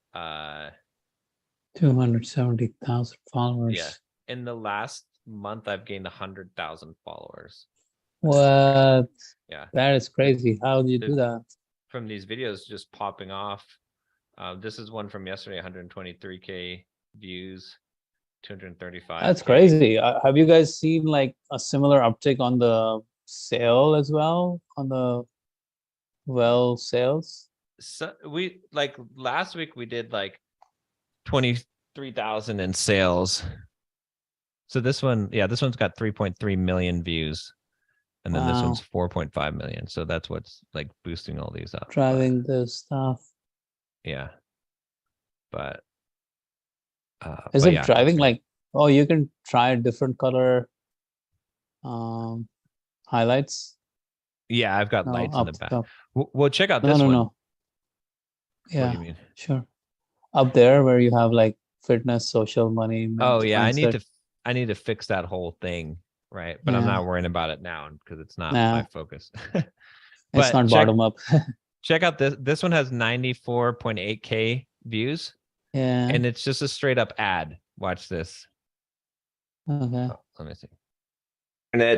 270,000 followers. Yeah. In the last month, I've gained 100,000 followers. What? Yeah. That is crazy. How do you do that? From these videos just popping off. This is one from yesterday, 123K views, 235. That's crazy. Have you guys seen like a similar uptick on the sale as well? On the sales? So we like last week we did like 23,000 in sales. So this one's got 3.3 million views. And then this one's 4.5 million. So that's what's like boosting all these up. Driving this stuff. Yeah. But is it driving like, oh, you can try a different color highlights? Yeah, I've got lights in the back. Well, check out this one. No. Yeah, what do you mean? Sure. Up there where you have like fitness, social, money. Oh yeah, I need to fix that whole thing, right? But I'm not worrying about it now because it's not my focus. It's not bottom up. Check out this. This one has 94.8K views. Yeah. And it's just a straight up ad. Watch this. Okay. Oh, let me see.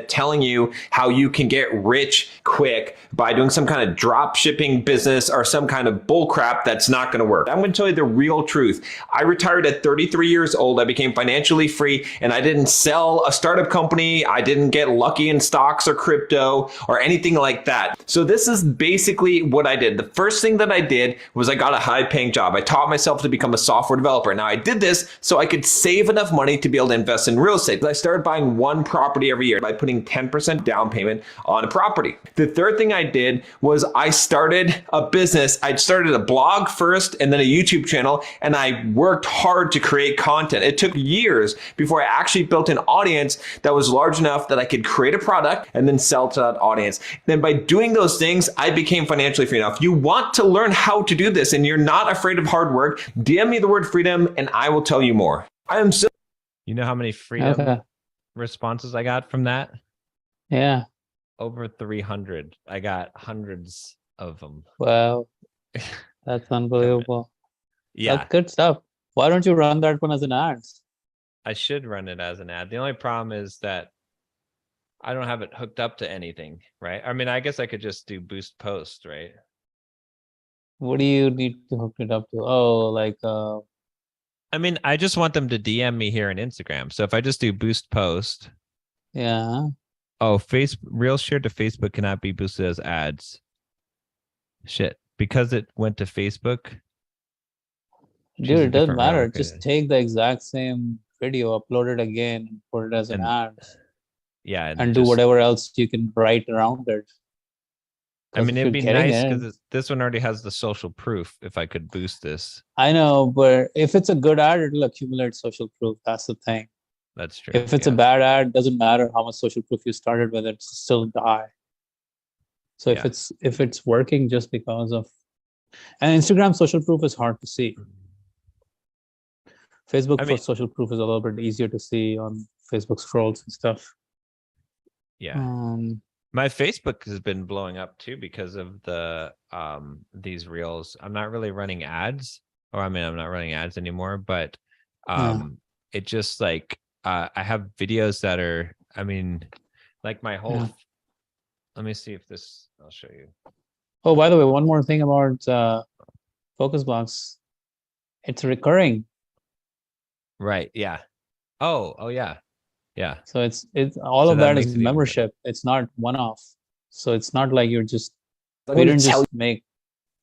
Telling you how you can get rich quick by doing some kind of drop shipping business or some kind of bull crap that's not going to work. I'm going to tell you the real truth. I retired at 33 years old. I became financially free and I didn't sell a startup company. I didn't get lucky in stocks or crypto or anything like that. So this is basically what I did. The first thing that I did was I got a high paying job. I taught myself to become a software developer. Now I did this so I could save enough money to be able to invest in real estate. I started buying one property every year by putting 10% down payment on a property. The third thing I did was I started a business. I started a blog first and then a YouTube channel, and I worked hard to create content. It took years before I actually built an audience that was large enough that I could create a product and then sell to that audience. Then by doing those things, I became financially free. Now, if you want to learn how to do this and you're not afraid of hard work, DM me the word freedom and I will tell you more. I am so... You know how many freedom responses I got from that? Yeah. Over 300. I got hundreds of them. Wow. That's unbelievable. Yeah. That's good stuff. Why don't you run that one as an ad? I should run it as an ad. The only problem is that I don't have it hooked up to anything, right? I mean, I guess I could just do boost post, right? What do you need to hook it up to? Oh, like I mean, I just want them to DM me here on Instagram. So if I just do boost post. Yeah. Oh, Reels shared to Facebook cannot be boosted as ads. Shit. Because it went to Facebook. Dude, it doesn't matter. Just take the exact same video, upload it again, and put it as an ad. Yeah. And do whatever else you can write around it. I mean, it'd be nice because this one already has the social proof if I could boost this. I know, but if it's a good ad, it'll accumulate social proof. That's the thing. That's true. If it's a bad ad, doesn't matter how much social proof you started with, it still die. So if it's working just because of, and Instagram social proof is hard to see. Facebook for social proof is a little bit easier to see on Facebook scrolls and stuff. Yeah. My Facebook has been blowing up too because of the these reels. I'm not really running ads, or I mean, I'm not running ads anymore, but it just like I have videos that are, I mean, like my whole. Let me see if this. I'll show you. Oh, by the way, one more thing about Focus Blocks. It's recurring. Right. Yeah. Oh yeah. Yeah. So it's all So of that that makes is it even better. membership. It's not one-off. So it's not like you're just Let we me didn't tell just make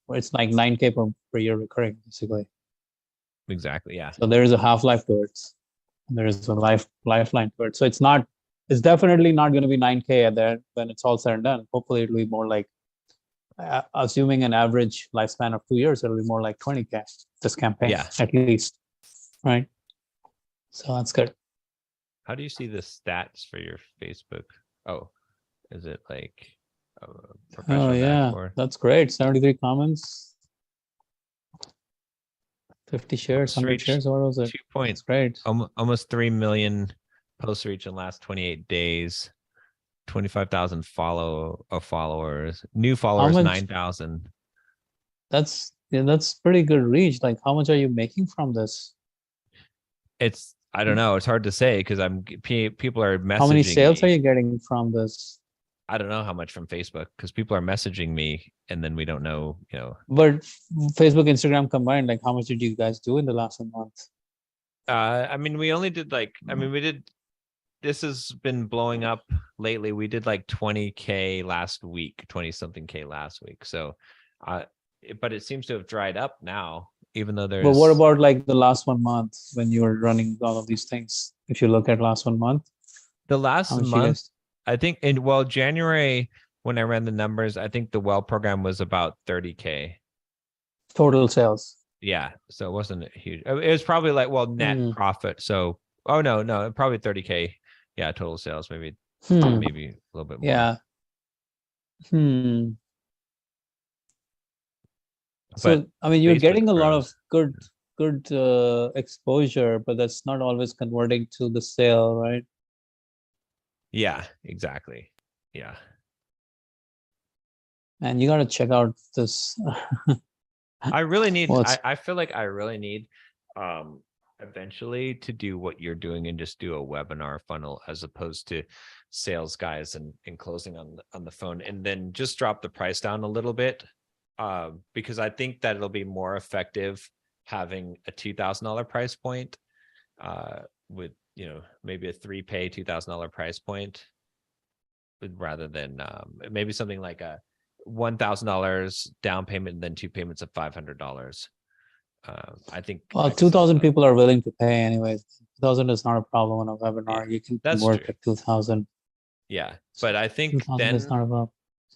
it's like 9K per year recurring basically. Exactly. Yeah. So there is a half-life to it. There is a lifeline to it. So it's definitely not going to be 9K at there when it's all said and done. Hopefully it'll be more like assuming an average lifespan of 2 years, it'll be more like 20K this campaign, Yeah. at least. Right. So that's good. How do you see the stats for your Facebook? Oh, is it like a professional Oh yeah, dashboard? that's great. 73 comments, 50 shares, Posts 100 reached shares. What was it? 2 point, That's great. almost 3 million posts reached in the last 28 days. 25,000 followers. New followers much- 9,000. That's pretty good reach. Like, how much are you making from this? It's I don't know. It's hard to say because people are messaging How many sales me. are you getting from this? I don't know how much from Facebook because people are messaging me and then we don't know, But Facebook, Instagram combined, like, how much did you guys do in the last month? I mean, we only did this has been blowing up lately. We did like 20K last week, 20 something K last week. So, but it seems to have dried up now, even though there's. But what about like the last 1 month when you were running all of these things? If you look at last 1 month, the last how much you month? guys- I think January, when I ran the numbers, I think the well program was about 30K. total sales. Yeah. So it wasn't huge. It was probably like, net profit. So, no, probably 30K. Yeah. Total sales, maybe a little bit more. Yeah. So, But I mean, you're Facebook getting a lot of grows. good exposure, but that's not always converting to the sale, right? Yeah, exactly. Yeah. And you got to check out this. I really need, Well, it's- I feel like I really need eventually to do what you're doing and just do a webinar funnel as opposed to sales guys and closing on the phone, and then just drop the price down a little bit. Because I think that it'll be more effective having a $2,000 price point with, maybe a 3-pay $2,000 price point rather than maybe something like a $1,000 down payment and then 2 payments of $500. I think. Well, 2,000 people are willing to pay anyways. 2,000 is not a problem on a webinar. You can that's work true. at 2,000. Yeah, but I think 2,000 then is not a problem.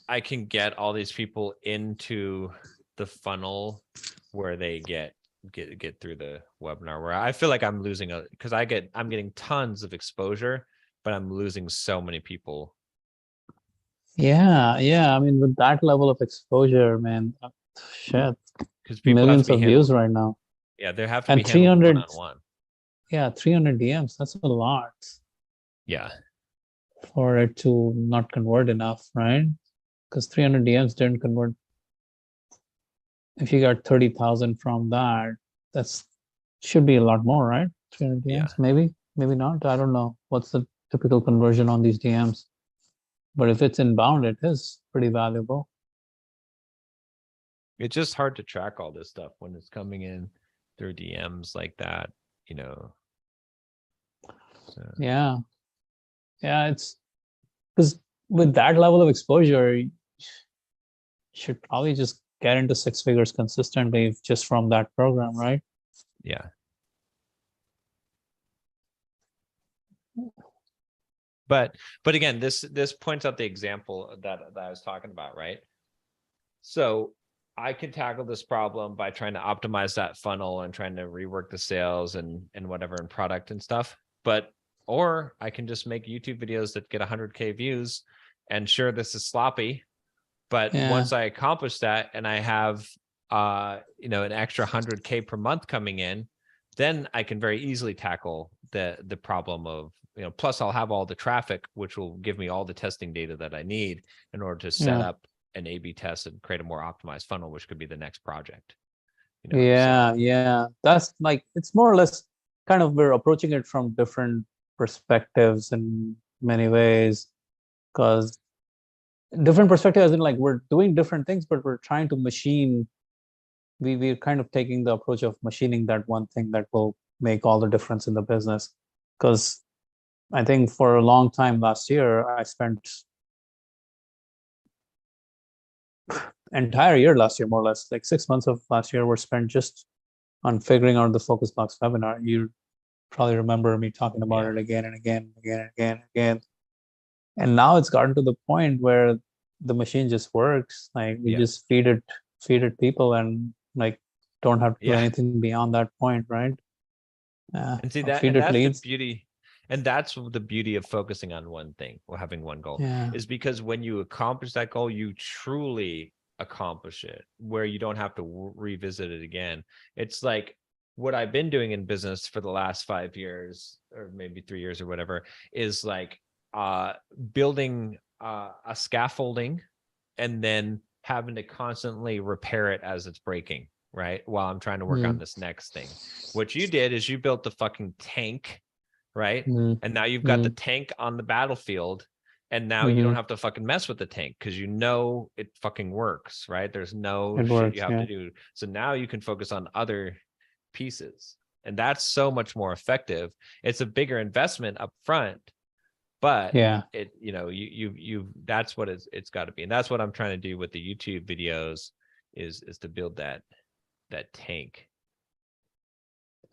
I can get all these people into the funnel where they get through the webinar, where I feel like I'm losing because I'm getting tons of exposure, but I'm losing so many people. Yeah. I mean, with that level of exposure, man, shit, Because people millions have of to be views handled, right now. yeah, there have to And be handled 300 one-on-one. Yeah, 300 DMs. That's a lot Yeah, for it to not convert enough, right? Because 300 DMs didn't convert. If you got 30,000 from that, that's should be a lot more, right? 300 DMs, Yeah. maybe not. I don't know what's the typical conversion on these DMs, but if it's inbound, it is pretty valuable. it's just hard to track all this stuff when it's coming in through DMs like that, So, Yeah, it's because with that level of exposure, you should probably just get into 6 figures consistently just from that program, right? yeah. But again, this points out the example that I was talking about, right? So I can tackle this problem by trying to optimize that funnel and trying to rework the sales and whatever and product and stuff. Or I can just make YouTube videos that get 100K views. And sure, this is sloppy, but once I accomplish that and I have an extra 100K per month coming in, then I can very easily tackle the problem of, plus I'll have all the traffic, which will give me all the testing data that I need in order to set up an A/B test and create a more optimized funnel, which could be the next project. Yeah. That's like, it's more or less kind of, we're approaching it from different perspectives in many ways, because different perspectives as in like we're doing different things, but we're trying to machine. We're kind of taking the approach of machining that one thing that will make all the difference in the business. Because I think for a long time last year, I spent entire year last year, more or less, like 6 months of last year were spent just on figuring out the Focus Box webinar. You probably remember me talking about Yeah. it again and again, again and again and again. And now it's gotten to the point where the machine just works. Like we Yeah. just feed it people and like don't have to do Yeah. anything beyond that point, right? And see Or that, feed and it that's the leads. beauty, and that's the beauty of focusing on one thing or having one goal, Yeah. is because when you accomplish that goal, you truly accomplish it, where you don't have to revisit it again. It's like what I've been doing in business for the last 5 years, or maybe 3 years or whatever, is like building a scaffolding and then having to constantly repair it as it's breaking, right? While I'm trying to work on this next thing. What you did is you built the fucking tank, right? And now you've got the tank on the battlefield, and now you don't have to fucking mess with the tank because you know it fucking works, right? There's no It shit works, you have yeah. to do. So now you can focus on other pieces, and that's so much more effective. It's a bigger investment up front, but Yeah. it, you know, you that's what it's got to be, and that's what I'm trying to do with the YouTube videos, is to build that tank.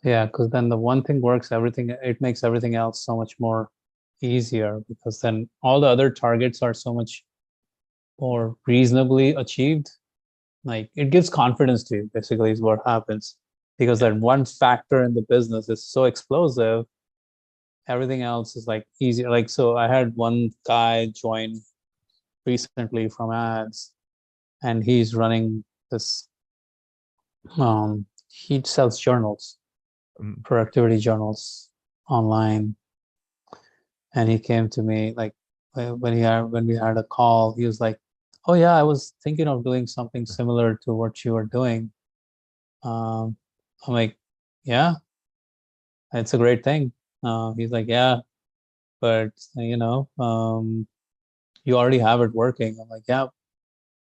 Yeah, because then the one thing works, everything, it makes everything else so much more easier, because then all the other targets are so much more reasonably achieved. Like it gives confidence to you, basically, is what happens. Because that one factor in the business is so explosive, everything else is like easier. Like, so I had one guy join recently from ads, and he's running this, he sells journals, productivity journals online. And he came to me like when we had a call, he was like, oh yeah, I was thinking of doing something similar to what you are doing. I'm like, yeah, it's a great thing. He's like, yeah, but you know, you already have it working. I'm like, yeah.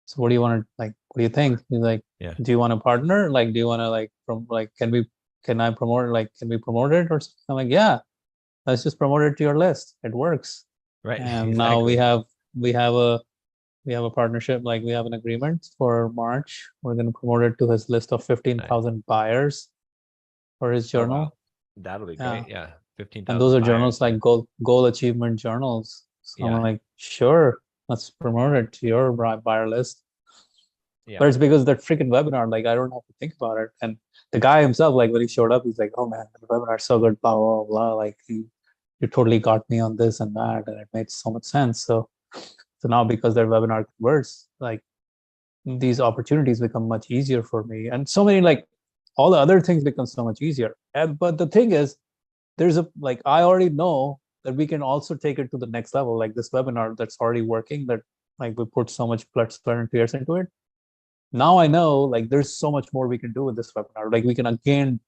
So what do you want to, like, what do you think? He's like, Yeah. do you want to partner? Like, do you want to like can I promote it? Like, can we promote it or something? I'm like, yeah, let's just promote it to your list. It works. Right. And now Exactly. we have a partnership, like we have an agreement for March. We're going to promote it to his list of 15,000 buyers for his Oh, journal. wow. That'll be Yeah. great. Yeah. 15,000 And those are buyers, journals yeah. like goal achievement journals. So Yeah. I'm like, sure, let's promote it to your buyer list. Yeah. But it's because that freaking webinar, like I don't have to think about it. And the guy himself, like when he showed up, he's like, oh man, the webinar is so good, blah, blah, blah. Like you totally got me on this and that, and it made so much sense. So now because that webinar converts, like these opportunities become much easier for me. And so many, like all the other things become so much easier. But the thing is, there's a, like, I already know that we can also take it to the next level. Like this webinar that's already working, that like we put so much blood, sweat, and tears into it. Now I know like there's so much more we can do with this webinar. Like we can again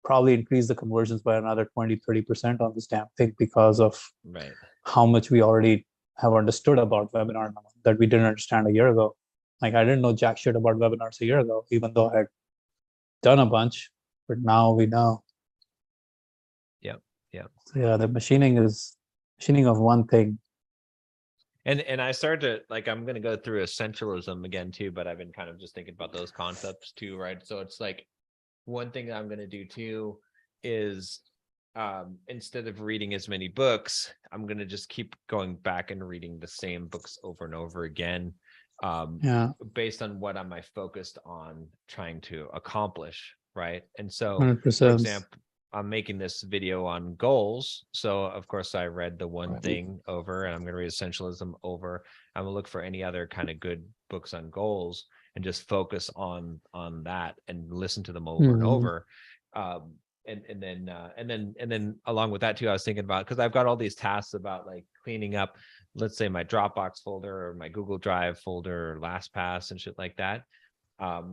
probably increase the conversions by another 20-30% on this damn thing, because of Right. how much we already have understood about webinar now that we didn't understand a year ago. Like I didn't know jack shit about webinars a year ago, even though I had done a bunch, but now we know. Yep. Yep. So yeah, the machining of one thing. And I started to, like, I'm going to go through essentialism again too, but I've been kind of just thinking about those concepts too, right? So it's like one thing that I'm going to do too is instead of reading as many books, I'm going to just keep going back and reading the same books over and over again, based on what am I focused on trying to accomplish, right? And so 100%. for example, I'm making this video on goals. So of course I read the one thing over, and I'm going to read Essentialism over. I'm going to look for any other kind of good books on goals and just focus on that and listen to them over and over. And then along with that too, I was thinking about, because I've got all these tasks about like cleaning up, let's say my Dropbox folder or my Google Drive folder or LastPass and shit like that. What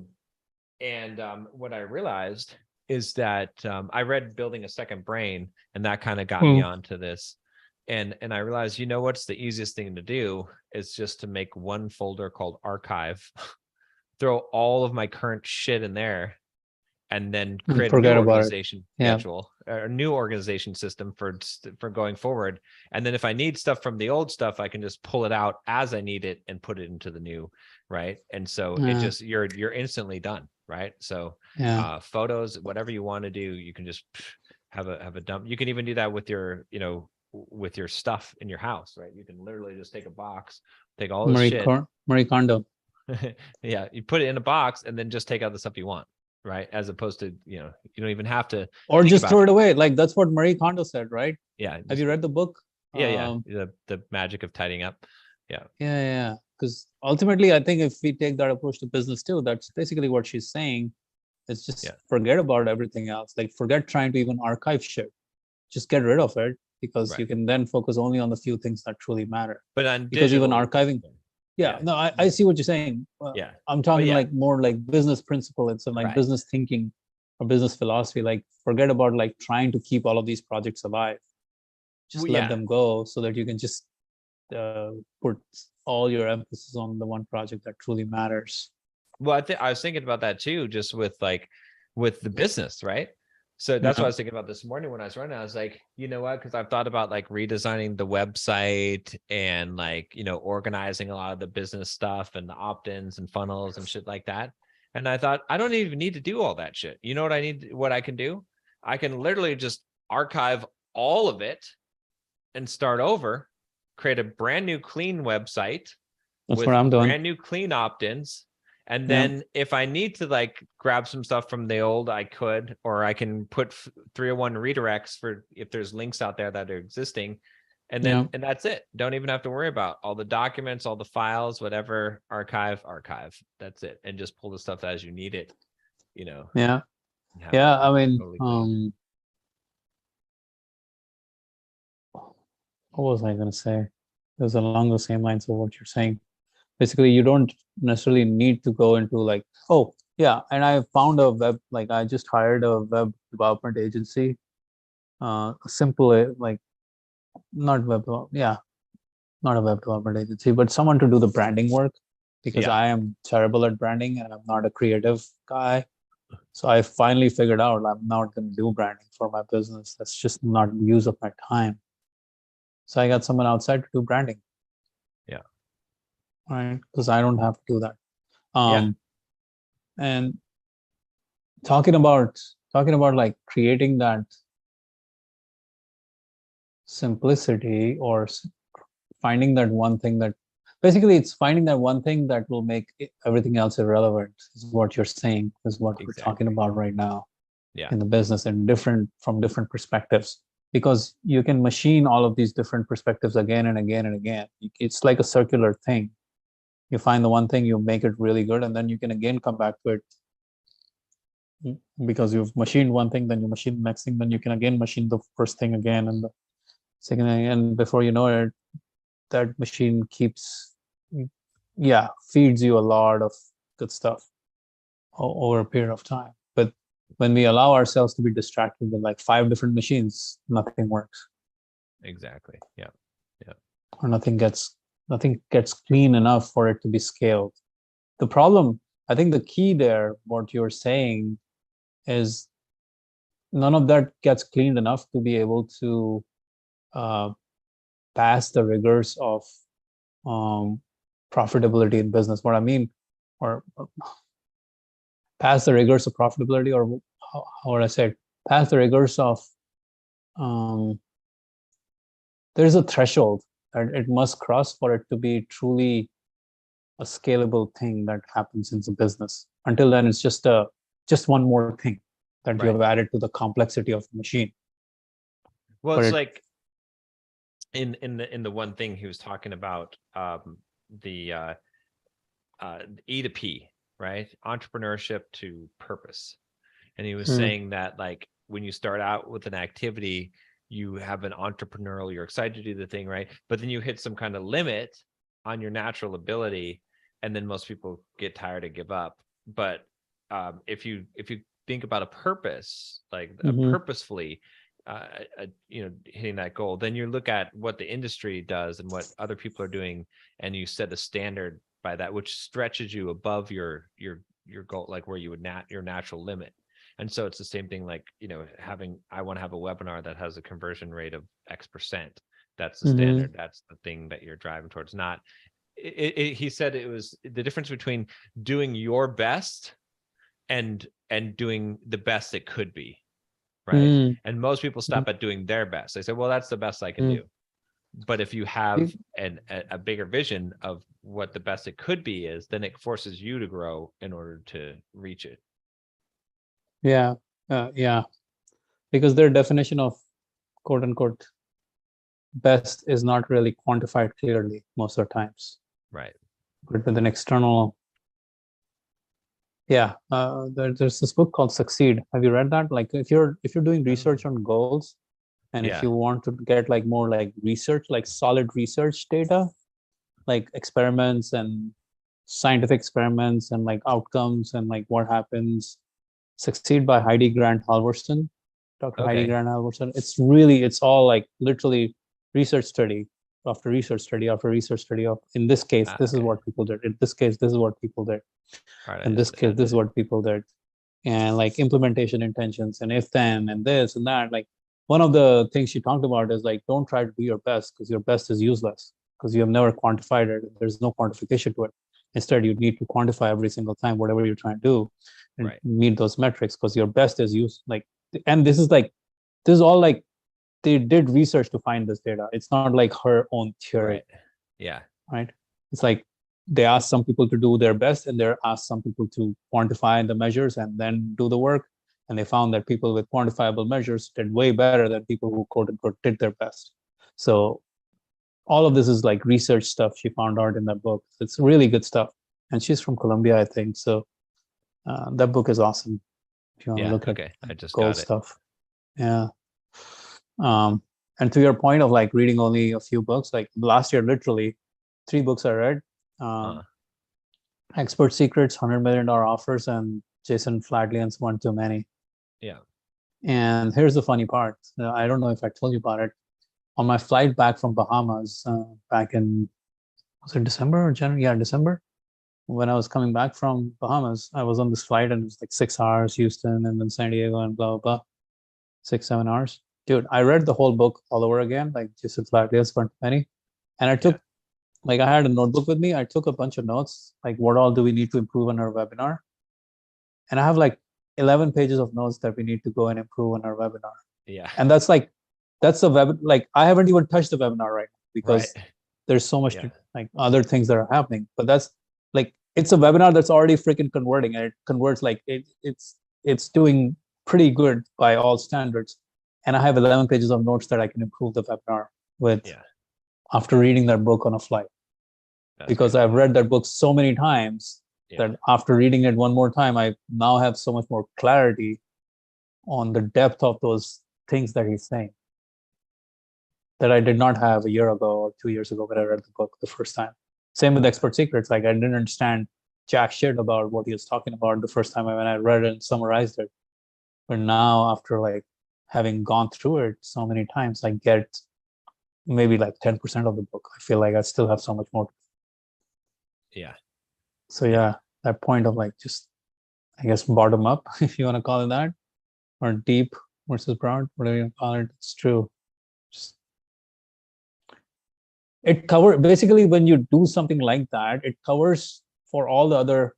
I realized is that I read Building a Second Brain, and that kind of got me onto this. And I realized, you know, what's the easiest thing to do is just to make one folder called archive, throw all of my current shit in there, and then And create a forget new about it. organization Yeah. schedule or a new organization system for going forward. And then if I need stuff from the old stuff, I can just pull it out as I need it and put it into the new, right? And so it Yeah. just you're instantly done, right? So Yeah. photos, whatever you want to do, you can just have a dump. You can even do that with your, with your stuff in your house, right? You can literally just take a box, take all this shit. Marie Kondo. Yeah, you put it in a box and then just take out the stuff you want, right? As opposed to, you don't even have to, Or think just about throw it away. Like that's what Marie Kondo said, right? yeah. Have just- you read the book? yeah. The magic of tidying up. Yeah. Because ultimately, I think if we take that approach to business too, that's basically what she's saying. It's just Yeah. forget about everything else. Like forget trying to even archive shit. Just get rid of it because you Right. can then focus only on the few things that truly matter. But on Because even digital- archiving, yeah, no, I see what you're saying. Yeah. I'm talking yeah. like more like business principle. It's like Right. business thinking or business philosophy. Like forget about like trying to keep all of these projects alive. Just Well, let yeah. them go so that you can just put all your emphasis on the one project that truly matters. Well, I was thinking about that too, just with the business, right? So that's what I was thinking about this morning when I was running. I was like, you know what? Because I've thought about like redesigning the website and like, organizing a lot of the business stuff and the opt-ins and funnels and shit like that. And I thought, I don't even need to do all that shit. You know what I can do? I can literally just archive all of it and start over, create a brand new clean website That's with what I'm doing. brand new clean opt-ins. And Yeah. then if I need to like grab some stuff from the old, I could, or I can put 301 redirects for if there's links out there that are existing. And then, Yeah. and that's it. Don't even have to worry about all the documents, all the files, whatever, archive. That's it. And just pull the stuff as you need it, Yeah. and have Yeah. it I mean, totally clean. what was I going to say? It was along the same lines of what you're saying. Basically, you don't necessarily need to go into like, oh, yeah. And I found I just hired a web development agency. A simple, like, not a web development agency, but someone to do the branding work because Yeah. I am terrible at branding and I'm not a creative guy. So I finally figured out I'm not going to do branding for my business. That's just not use of my time. So I got someone outside to do branding. Yeah. Right. Because I don't have to do that. Yeah. And talking about like creating that simplicity or finding that one thing that basically it's finding that one thing that will make everything else irrelevant is what you're saying, is what we're talking about right now. Yeah. In the business and from different perspectives, because you can machine all of these different perspectives again and again and again. It's like a circular thing. You find the one thing, you make it really good, and then you can again come back to it because you've machined one thing, then you machine the next thing, then you can again machine the first thing again and the second thing, and before you know it, that machine feeds you a lot of good stuff over a period of time. But when we allow ourselves to be distracted with like 5 different machines, nothing works. Exactly. Yeah. Or nothing gets clean enough for it to be scaled. The problem, I think the key there, what you're saying, is none of that gets cleaned enough to be able to pass the rigors of profitability in business. What I mean, or pass the rigors of profitability, or how would I say it? Pass the rigors of there's a threshold that it must cross for it to be truly a scalable thing that happens in the business. Until then, it's just one more thing that you have added to the complexity of the machine. Well, it's like in the one thing he was talking about, the E to P, right? Entrepreneurship to purpose. And he was saying that like when you start out with an activity, you have an entrepreneurial, you're excited to do the thing, right? But then you hit some kind of limit on your natural ability, and then most people get tired and give up. But if you think about a purpose, like purposefully, hitting that goal, then you look at what the industry does and what other people are doing, and you set a standard by that, which stretches you above your goal, like where you would your natural limit. And so it's the same thing, like, I want to have a webinar that has a conversion rate of X%. That's the standard. That's the thing that you're driving towards. Not he said it was the difference between doing your best and doing the best it could be. Right. And most people stop at doing their best. They say, well, that's the best I can do. But if you have a bigger vision of what the best it could be is, then it forces you to grow in order to reach it. Yeah. Because their definition of quote unquote best is not really quantified clearly most of the times. Right. But with an external, there's this book called Succeed. Have you read that? Like if you're doing research on goals, and if you want to get like more like research, like solid research data, like experiments and scientific experiments and like outcomes and like what happens, Succeed by Heidi Grant Halvorson, Dr. Heidi Grant Halvorson. It's all like literally research study after research study after research study of, in this case, this is what people did. In this case, this is what people did. In this case, this is what people did. And like implementation intentions and if then and this and that. Like one of the things she talked about is like, don't try to do your best because your best is useless because you have never quantified it. There's no quantification to it. Instead, you need to quantify every single time whatever you're trying to do and meet those metrics because your best is used. Like, and this is all like they did research to find this data. It's not like her own theory. Right. It's like they asked some people to do their best and they asked some people to quantify the measures and then do the work. And they found that people with quantifiable measures did way better than people who quote unquote did their best. So all of this is like research stuff she found out in that book. It's really good stuff. And she's from Columbia, I think. So that book is awesome. If you want to look at I just goal got it. stuff. Yeah. And to your point of like reading only a few books, like last year, literally 3 books I read. Expert Secrets, $100 Million Offers, and Jason Fladlien's One Too Many. Yeah. And here's the funny part. I don't know if I told you about it. On my flight back from Bahamas, back in, was it December or January? Yeah, December. When I was coming back from Bahamas, I was on this flight and it was like 6 hours, Houston, and then San Diego and blah, blah, blah. 6-7 hours. Dude, I read the whole book all over again, like Jason Fladlien's One Too Many. And I took, like I had a notebook with me. I took a bunch of notes, like what all do we need to improve on our webinar? And I have like 11 pages of notes that we need to go and improve on our webinar. Yeah. And that's the web, like I haven't even touched the webinar right now because there's so much like other things that are happening. But that's like, it's a webinar that's already freaking converting and it converts like it's doing pretty good by all standards. And I have 11 pages of notes that I can improve the webinar with after reading that book on a flight. Because I've read that book so many times that after reading it one more time, I now have so much more clarity on the depth of those things that he's saying that I did not have a year ago or 2 years ago when I read the book the first time. Same with Expert Secrets. Like I didn't understand jack shit about what he was talking about the first time when I read it and summarized it. But now after like having gone through it so many times, I get maybe like 10% of the book. I feel like I still have so much more. Yeah. So yeah, that point of like just, I guess, bottom up, if you want to call it that, or deep versus broad, whatever you call it, it's true. Just, it covers, basically when you do something like that, it covers for all the other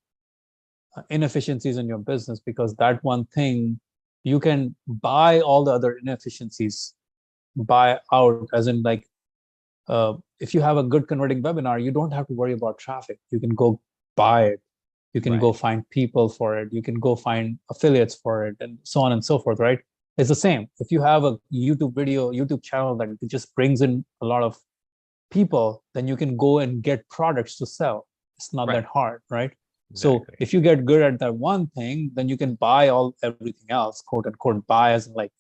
inefficiencies in your business, because that one thing, you can buy all the other inefficiencies, buy out, as in like, if you have a good converting webinar, you don't have to worry about traffic. You can go buy it. You can go find people for it. You can go find affiliates for it, and so on and so forth, right? It's the same. If you have a YouTube channel that just brings in a lot of people, then you can go and get products to sell. It's not that hard, right? Exactly. So if you get good at that one thing, then you can buy everything else, quote unquote, buy as in like,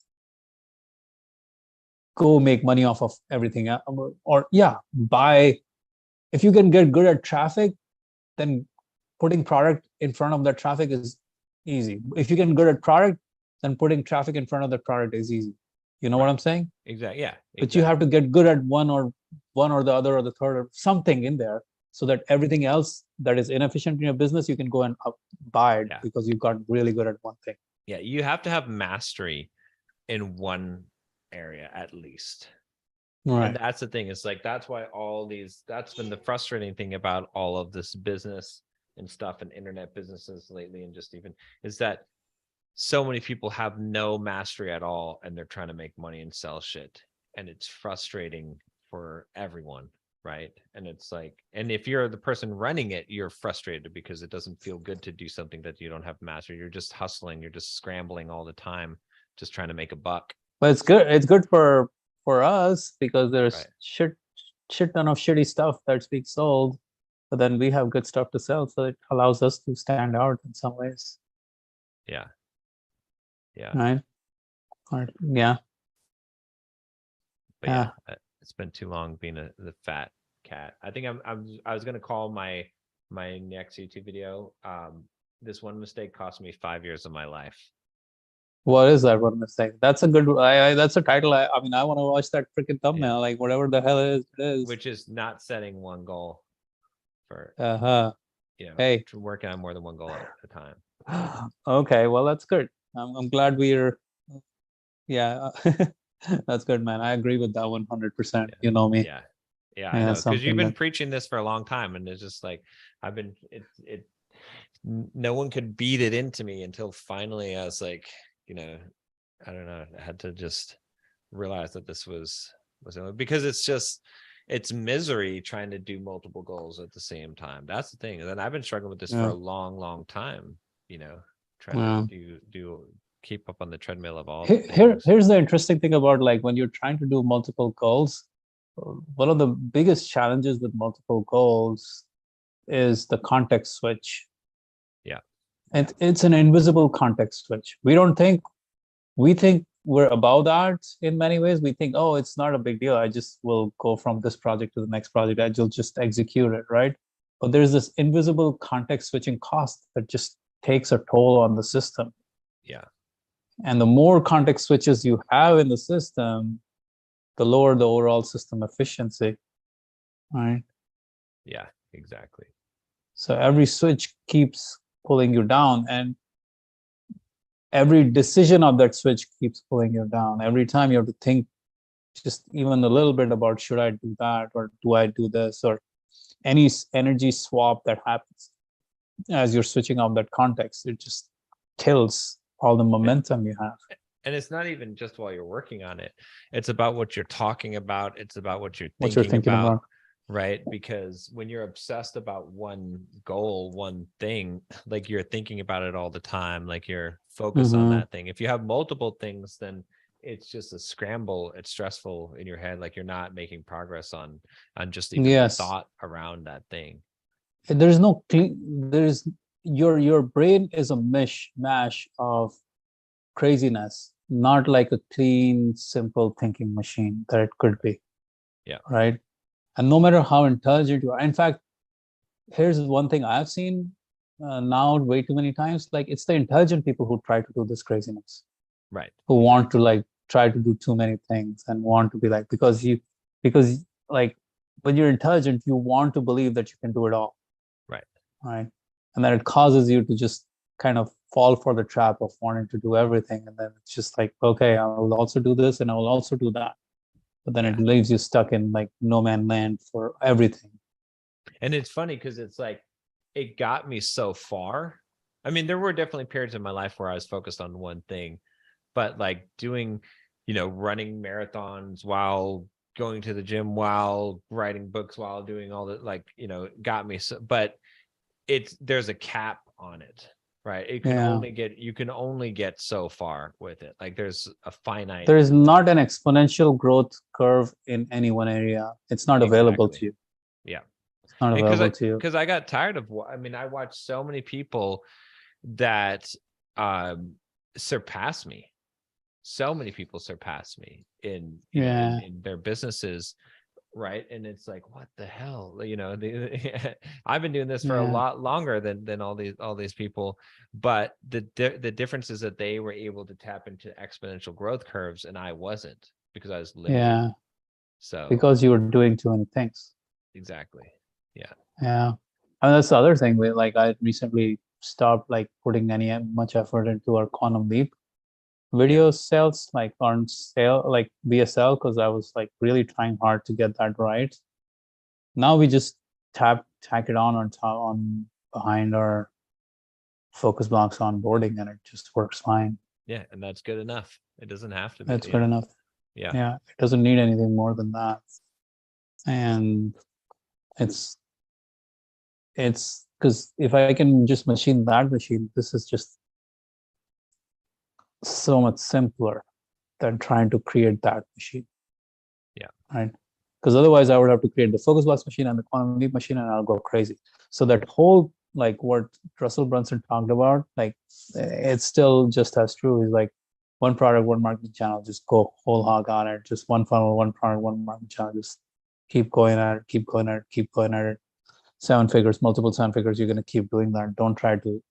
go make money off of everything else, or buy. If you can get good at traffic, then putting product in front of that traffic is easy. If you can good at product, then putting traffic in front of the product is easy. You know what I'm saying? Exactly. Yeah. But you have to get good at one or the other or the third or something in there, so that everything else that is inefficient in your business, you can go and buy it because you got really good at one thing. Yeah, you have to have mastery in one area at least. Right. And that's the thing. It's like that's why that's been the frustrating thing about all of this business and stuff and internet businesses lately, and just even is that so many people have no mastery at all and they're trying to make money and sell shit. And it's frustrating for everyone, right? And it's like, and if you're the person running it, you're frustrated because it doesn't feel good to do something that you don't have mastery. You're just hustling, you're just scrambling all the time, just trying to make a buck. But it's good for us because there's Right. shit ton of shitty stuff that's being sold, but then we have good stuff to sell, so it allows us to stand out in some ways. Yeah. Right. Yeah. But yeah, it's been too long being the fat cat. I think I was gonna call my next YouTube video. This one mistake cost me 5 years of my life. What is that one mistake? That's a good. That's a title. I mean, I want to watch that freaking thumbnail. Like whatever the hell it is. Which is not setting one goal for. Hey, working on more than one goal at a time. Okay, well that's good. I'm glad we're. Yeah, that's good, man. I agree with that 100%. You know me. Yeah, I know, because you've been preaching this for a long time, and it's just like I've been. No one could beat it into me until finally I was like, I don't know. I had to just realize that this was because it's misery trying to do multiple goals at the same time. That's the thing. And then I've been struggling with this for a long time, trying to do keep up on the treadmill of all. Here's the interesting thing about like when you're trying to do multiple goals, one of the biggest challenges with multiple goals is the context switch. Yeah. And it's an invisible context switch. We think we're above that in many ways. We think, oh, it's not a big deal. I just will go from this project to the next project. I will just execute it, right? But there's this invisible context switching cost that just takes a toll on the system. Yeah. And the more context switches you have in the system, the lower the overall system efficiency, right? Yeah, exactly. So every switch keeps pulling you down, and every decision of that switch keeps pulling you down. Every time you have to think just even a little bit about, should I do that, or do I do this, or any energy swap that happens as you're switching off that context, it just kills all the momentum you have. And it's not even just while you're working on it. It's about what you're talking about. It's about what you're thinking about. Right? Because when you're obsessed about one goal, one thing, like you're thinking about it all the time, like you're focused on that thing. If you have multiple things, then it's just a scramble. It's stressful in your head. Like you're not making progress on just even the thought around that thing. There's no your brain is a mishmash of craziness, not like a clean, simple thinking machine that it could be. Yeah. Right. And no matter how intelligent you are, in fact, here's one thing I've seen now way too many times. Like it's the intelligent people who try to do this craziness. Right. Who want to like try to do too many things and want to be like, because like when you're intelligent, you want to believe that you can do it all. Right. Right. And then it causes you to just kind of fall for the trap of wanting to do everything. And then it's just like, okay, I will also do this and I will also do that. But then it leaves you stuck in like no man's land for everything. And it's funny because it's like, it got me so far. I mean, there were definitely periods in my life where I was focused on one thing, but like doing, running marathons while going to the gym, while writing books, while doing all that, like, got me. So, but there's a cap on it, right? It can you can only get so far with it. Like there's a finite. There is not an exponential growth curve in any one area. It's not available to you. Yeah. It's not available to you. Because I got tired of, I watched so many people that surpass me. So many people surpass me in their businesses. Right. And it's like, what the hell, I've been doing this for a lot longer than all these people, but the difference is that they were able to tap into exponential growth curves and I wasn't, because I was limited. Yeah. So because you were doing too many things. Exactly. Yeah. Yeah. And that's the other thing. I recently stopped like putting any much effort into our Quantum Leap video sales, like on sale, like VSL, because I was like really trying hard to get that right. Now we just tack it on top on behind our focus blocks onboarding, and it just works fine. Yeah, and that's good enough. It doesn't have to be. That's good enough. Yeah. It doesn't need anything more than that. And it's because if I can just machine that machine, this is just so much simpler than trying to create that machine. Yeah. Right. Because otherwise I would have to create the focus blocks machine and the Quantum Leap machine, and I'll go crazy. So that whole, like what Russell Brunson talked about, like it's still just as true. Is like one product, one marketing channel, just go whole hog on it. Just one funnel, one product, one marketing channel, just keep going at it, keep going at it, keep going at it. 7 figures, multiple 7 figures, you're going to keep doing that. Don't try to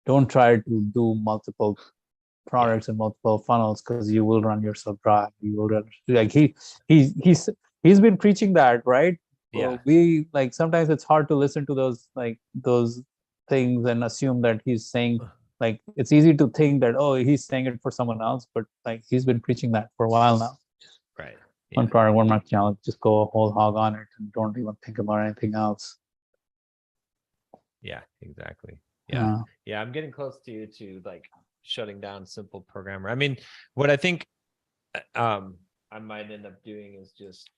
do multiple products and multiple funnels, because you will run yourself dry. You will run, like he's been preaching that, right? Yeah. Well, we like sometimes it's hard to listen to those things and assume that he's saying, like it's easy to think that, oh, he's saying it for someone else, but like he's been preaching that for a while now. Right. One product, one market channel, just go whole hog on it and don't even think about anything else. Yeah, exactly. Yeah. I'm getting close to like shutting down Simple Programmer. I mean, what I think I might end up doing is just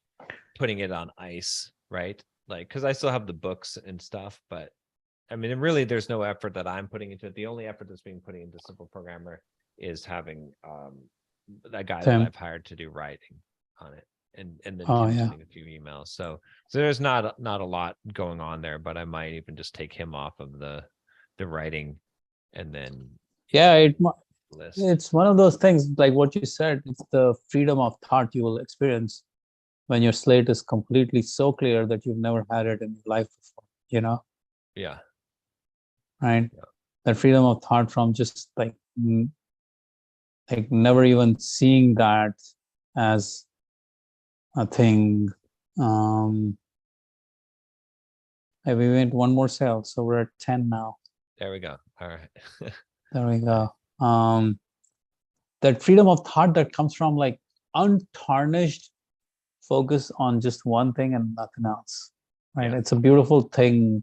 putting it on ice, right? Like, because I still have the books and stuff, but I mean, really, there's no effort that I'm putting into it. The only effort that's being put into Simple Programmer is having that guy that I've hired to do writing on it, and then sending a few emails. So there's not a lot going on there, but I might even just take him off of the writing, and then it's one of those things, like what you said, it's the freedom of thought you will experience when your slate is completely so clear that you've never had it in your life before, Yeah. Right. Yeah. That freedom of thought from just like never even seeing that as a thing. We went one more sale, so we're at 10 now. There we go. All right. There we go. That freedom of thought that comes from like untarnished focus on just one thing and nothing else, right? Yeah. It's a beautiful thing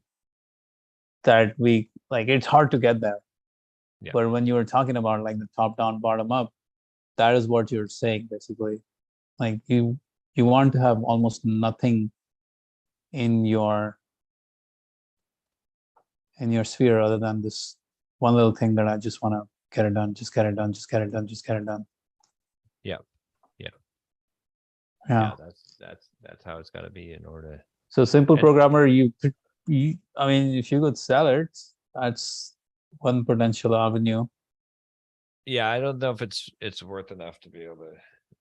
that we like. It's hard to get there, but when you were talking about like the top down, bottom up, that is what you're saying basically. Like you want to have almost nothing in your sphere other than this one little thing that I just want to get it done, just get it done, just get it done, just get it done. Yeah. That's how it's got to be in order. So Simple Programmer, I mean, if you could sell it, that's one potential avenue. Yeah, I don't know if it's worth enough to be able to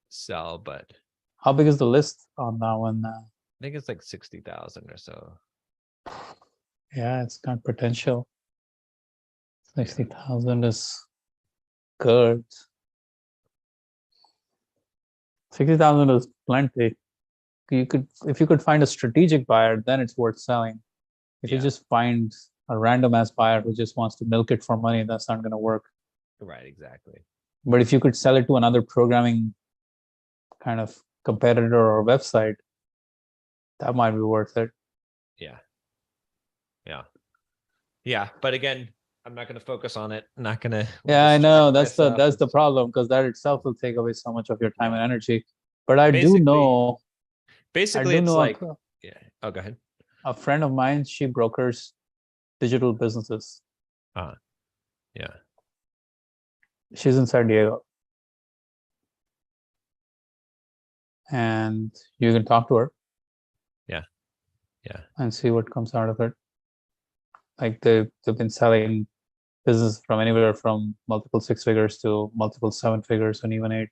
sell, but how big is the list on that one now? I think it's like 60,000 or so. Yeah, it's got potential. 60,000 is good. 60,000 is plenty. If you could find a strategic buyer, then it's worth selling. If you just find a random ass buyer who just wants to milk it for money, that's not going to work. Right, exactly. But if you could sell it to another programming kind of competitor or website, that might be worth it. Yeah. But again, I'm not going to focus on it. I'm not going to. Yeah, I know that's the problem, because that itself will take away so much of your time and energy. But I do know. Basically, it's like. Yeah. Oh, go ahead. A friend of mine, she brokers digital businesses. Yeah. She's in San Diego. And you can talk to her. Yeah. And see what comes out of it. Like they've been selling business from anywhere from multiple 6 figures to multiple 7 figures and even 8.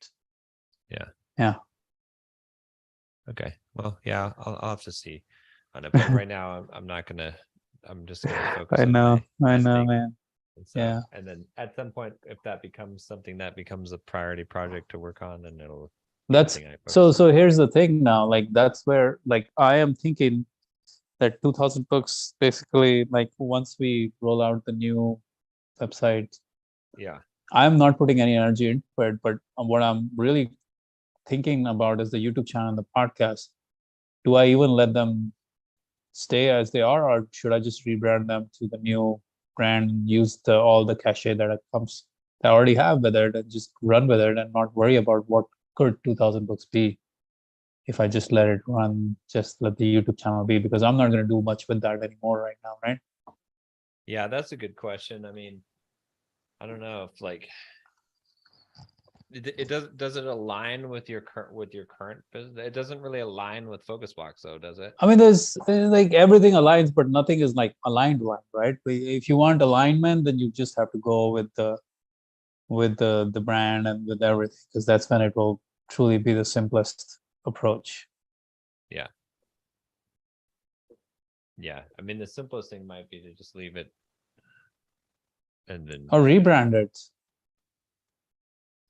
Yeah. Okay. Well, yeah, I'll have to see on it. But right now, I'm just gonna focus. I know, man. So, and then at some point, if that becomes something that becomes a priority project to work on, then it'll. So here's the thing now. Like that's where like I am thinking, that 2000 books basically, like once we roll out the new website, Yeah. I'm not putting any energy into it, but what I'm really thinking about is the YouTube channel and the podcast. Do I even let them stay as they are, or should I just rebrand them to the new brand and use all the cachet that comes that I already have with it and just run with it and not worry about what could 2000 books be if I just let it run, just let the YouTube channel be, because I'm not going to do much with that anymore right now, right? Yeah, that's a good question. I mean, I don't know if like it does it align with your current business? It doesn't really align with Focus Blocks though, does it? I mean, there's like everything aligns, but nothing is like aligned one, right? If you want alignment, then you just have to go with the brand and with everything, because that's when it will truly be the simplest approach. Yeah. Yeah. I mean, the simplest thing might be to just leave it and then Or rebrand it.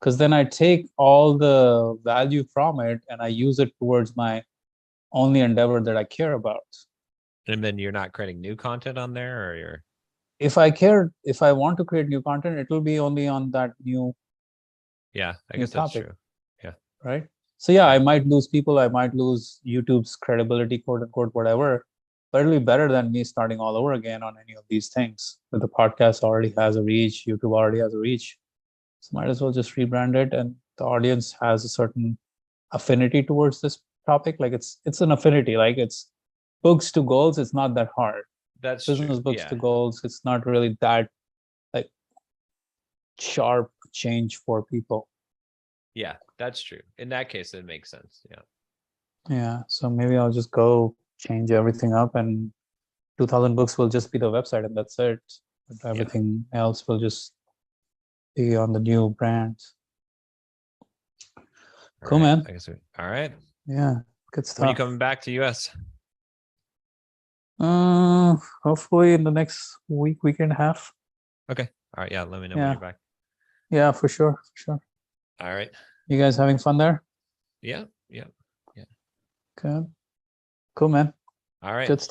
Because then I take all the value from it and I use it towards my only endeavor that I care about. and then you're not creating new content on there, or you're If I want to create new content, it will be only on that new yeah, I new guess that's topic. true. Yeah. Right. So yeah, I might lose people, I might lose YouTube's credibility, quote unquote, whatever, but it'll be better than me starting all over again on any of these things. But the podcast already has a reach, YouTube already has a reach. So might as well just rebrand it, and the audience has a certain affinity towards this topic. Like it's an affinity, like it's books to goals, it's not that hard. That's Business true. books Yeah. to goals, it's not really that like sharp change for people. Yeah, that's true. In that case, it makes sense. Yeah. Yeah, so maybe I'll just go change everything up, and 2000 books will just be the website, and that's it. But everything else will just be on the new brand. Cool, All right, man. I guess all right. Yeah, good When are you stuff. coming back to US? Hopefully in the next week and a half. Okay. All right. Yeah. Let me know when Yeah. you're back. Yeah, for sure. All right. You guys having fun there? Yeah. Yeah. Good. Cool, man. All right. Good stuff.